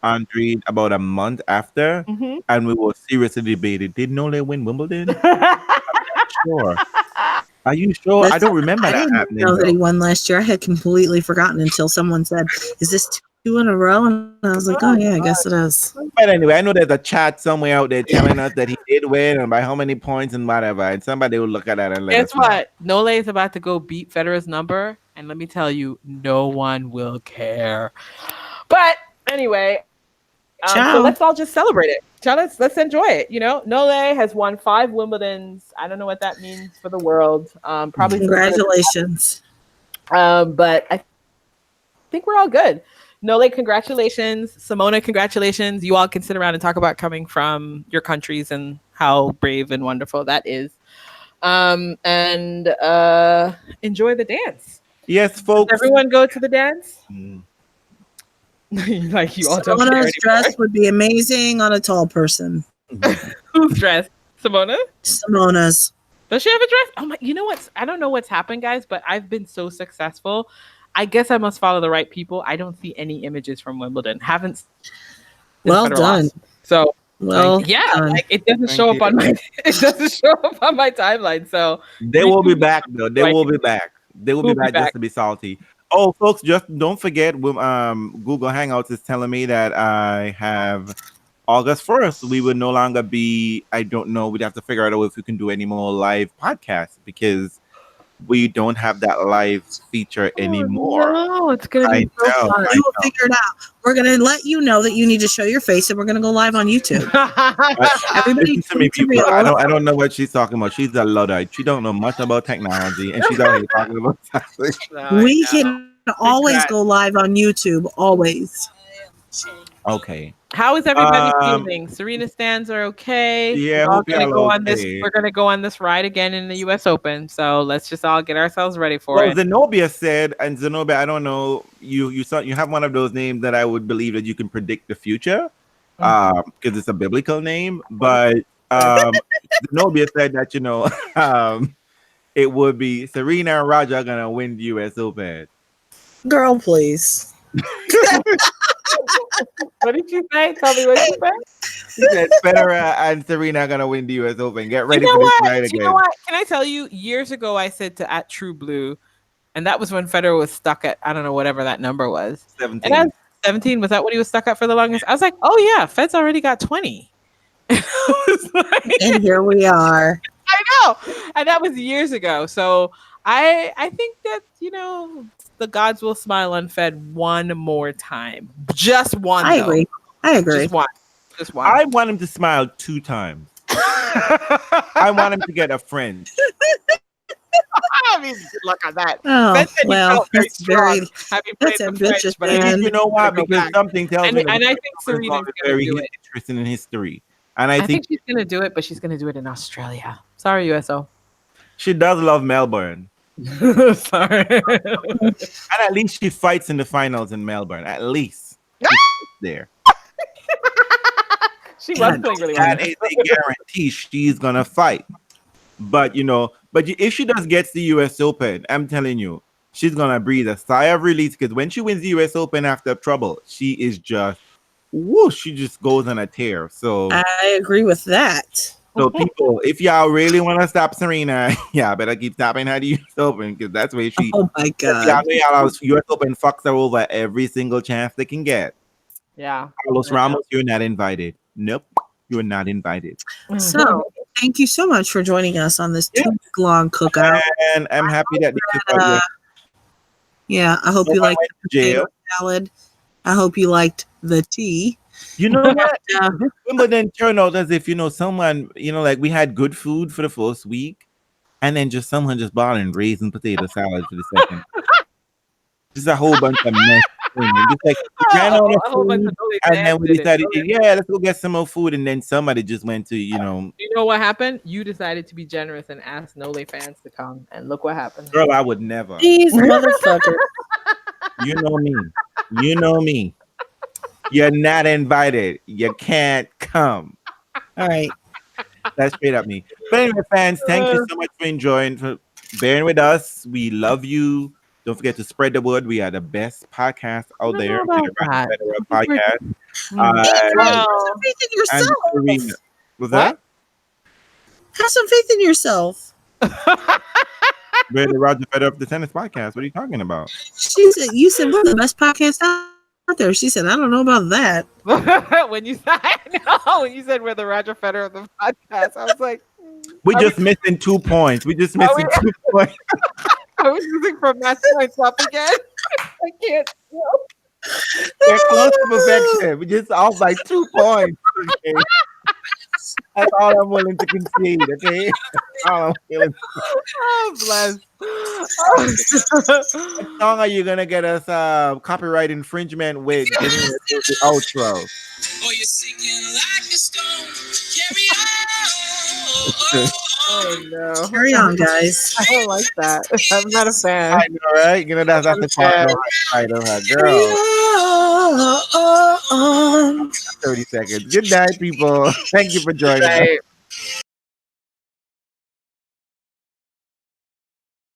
Andre, about a month after, Mhm. and we were seriously debating. Did Nole win Wimbledon? Sure. Are you sure? I don't remember I that didn't happening. know that he though. won last year. I had completely forgotten until someone said, "Is this 2 in a row?" And I was like, "Oh yeah, I guess it is." But anyway, I know there's a chat somewhere out there telling us that he did win and by how many points and whatever. And somebody will look at that and let Guess us know. what? Nole is about to go beat Federer's number, and let me tell you, no one will care. But anyway, so Ciao. let's all just celebrate it. Ciao, let's enjoy it. You know, Nole has won 5 Wimbledons. I don't know what that means for the world. Probably Congratulations. but I think we're all good. Nole, congratulations. Simona, congratulations. You all can sit around and talk about coming from your countries and how brave and wonderful that is. And enjoy the dance. Yes, folks. Does everyone go to the dance? Mm. Like, you all don't care Simona's anymore. dress would be amazing on a tall person. Who's dressed? Simona? Simona's. Does she have a dress? Oh my! You know what? I don't know what's happened, guys, but I've been so successful. I guess I must follow the right people. I don't see any images from Wimbledon. Haven't. Well Federer done. lost. So Well, yeah, done. like, it doesn't Thank show up you. on my timeline. So They will be back, though. They Right. will be back. They will be We'll be back just back. to be salty. Oh, folks, just don't forget, Google Hangouts is telling me that I have August 1st. We will no longer be, I don't know, we'd have to figure out if we can do any more live podcasts because we don't have that live feature anymore. No, it's gonna I be so know. fun. We will figure it out. We're going to let you know that you need to show your face, and we're going to go live on YouTube. Everybody, Listen to me, to people. real. I don't know what she's talking about. She's a Luddite. She don't know much about technology, and she's already talking about something. We can always go live on YouTube. Always. Okay. How is everybody Um, feeling? Serena stands are okay. Yeah, We're all hope gonna y'all go on this. okay. We're gonna go on this ride again in the U.S. Open. So let's just all get ourselves ready for Well, it. Zenobia said, and Zenobia, I don't know, you have one of those names that I would believe that you can predict the future, because it's a biblical name. But Zenobia said that it would be Serena and Roger are gonna win the U.S. Open. Girl, please. What did you say? Tell me what you said. She said Federer and Serena are gonna win the U.S. Open. Get ready You know for this what? night again. You know what? Can I tell you? Years ago, I said to at True Blue, and that was when Federer was stuck at, I don't know, whatever that number was. 17. And I was 17. Was that what he was stuck at for the longest? I was like, oh yeah, Fed's already got 20. And I was like, And here we are. I know, and that was years ago. So I think that the gods will smile on Fed one more time, just one. I though. agree. I agree. Just one. Just one. I want him to smile 2 times. I want him to get a friend. I mean, good luck on that. Oh, Fed said he well, felt very that's very. strong having played that's the ambitious, French, but I man. think You know what? Go Because back. something tells me and I think Serena's going to very do it. interested in history. And I I think think she's going to do it, but she's going to do it in Australia. Sorry, USO. she does love Melbourne. Sorry. And at least she fights in the finals in Melbourne. At least. She's there. She was playing really well. That is a guarantee she's gonna fight. But if she does gets the US Open, I'm telling you, she's gonna breathe a sigh of release because when she wins the US Open after trouble, she is just whoosh, she just goes on a tear. So I agree with that. So people, if y'all really want to stop Serena, yeah, better keep stopping her to US Open because that's where she. Oh my Y'all God. know y'all US Open fucks her over every single chance they can get. Yeah. Carlos Ramos, you're not invited. Nope, you're not invited. So, thank you so much for joining us on this Yes. 2-week-long cookout. And I'm happy that the cookout Yeah, I hope No you one liked went the to jail. potato salad. I hope you liked the tea. You know what? Yeah. This Wimbledon turned out as if, someone, like we had good food for the first week, and then just someone just bought in raisin potato salad for the second. Just a whole bunch of mess. Just like we ran out of A whole bunch food, of Noli and then fans we did it. decided, Noli- yeah, let's go get some more food, and then somebody just went to, You know what happened? You decided to be generous and asked Nole fans to come, and look what happened. girl, I would never. These motherfuckers. You know me. You know me. You're not invited. You can't come. All right. That's straight up me. But anyway, fans, thank you so much for bearing with us. We love you. Don't forget to spread the word. We are the best podcast out there. About We're the that. Federer podcast. Have some faith in And yourself. Serena. Was What? that? Have some faith in yourself. We're the Roger Federer of the tennis podcast. What are you talking about? She said, "You said we're the best podcast out there." She said, "I don't know about that." when you said we're the Roger Federer of the podcast, I was like, We're just missing 2 points. We're just missing 2 points. I was losing from match points up again. I can't. We're close to perfection. We're just off by 2 points. Okay? That's all I'm willing to concede. Okay. All I'm willing to Oh, bless. What song are you gonna get us copyright infringement with? The outro. Or you're sinking like a stone. Carry on. Oh no. Carry on, guys. I don't like that. I'm not a fan. I know, right? That's the part of her girl. Carry on. 30 seconds. Good night, people. Thank you for joining us. Right.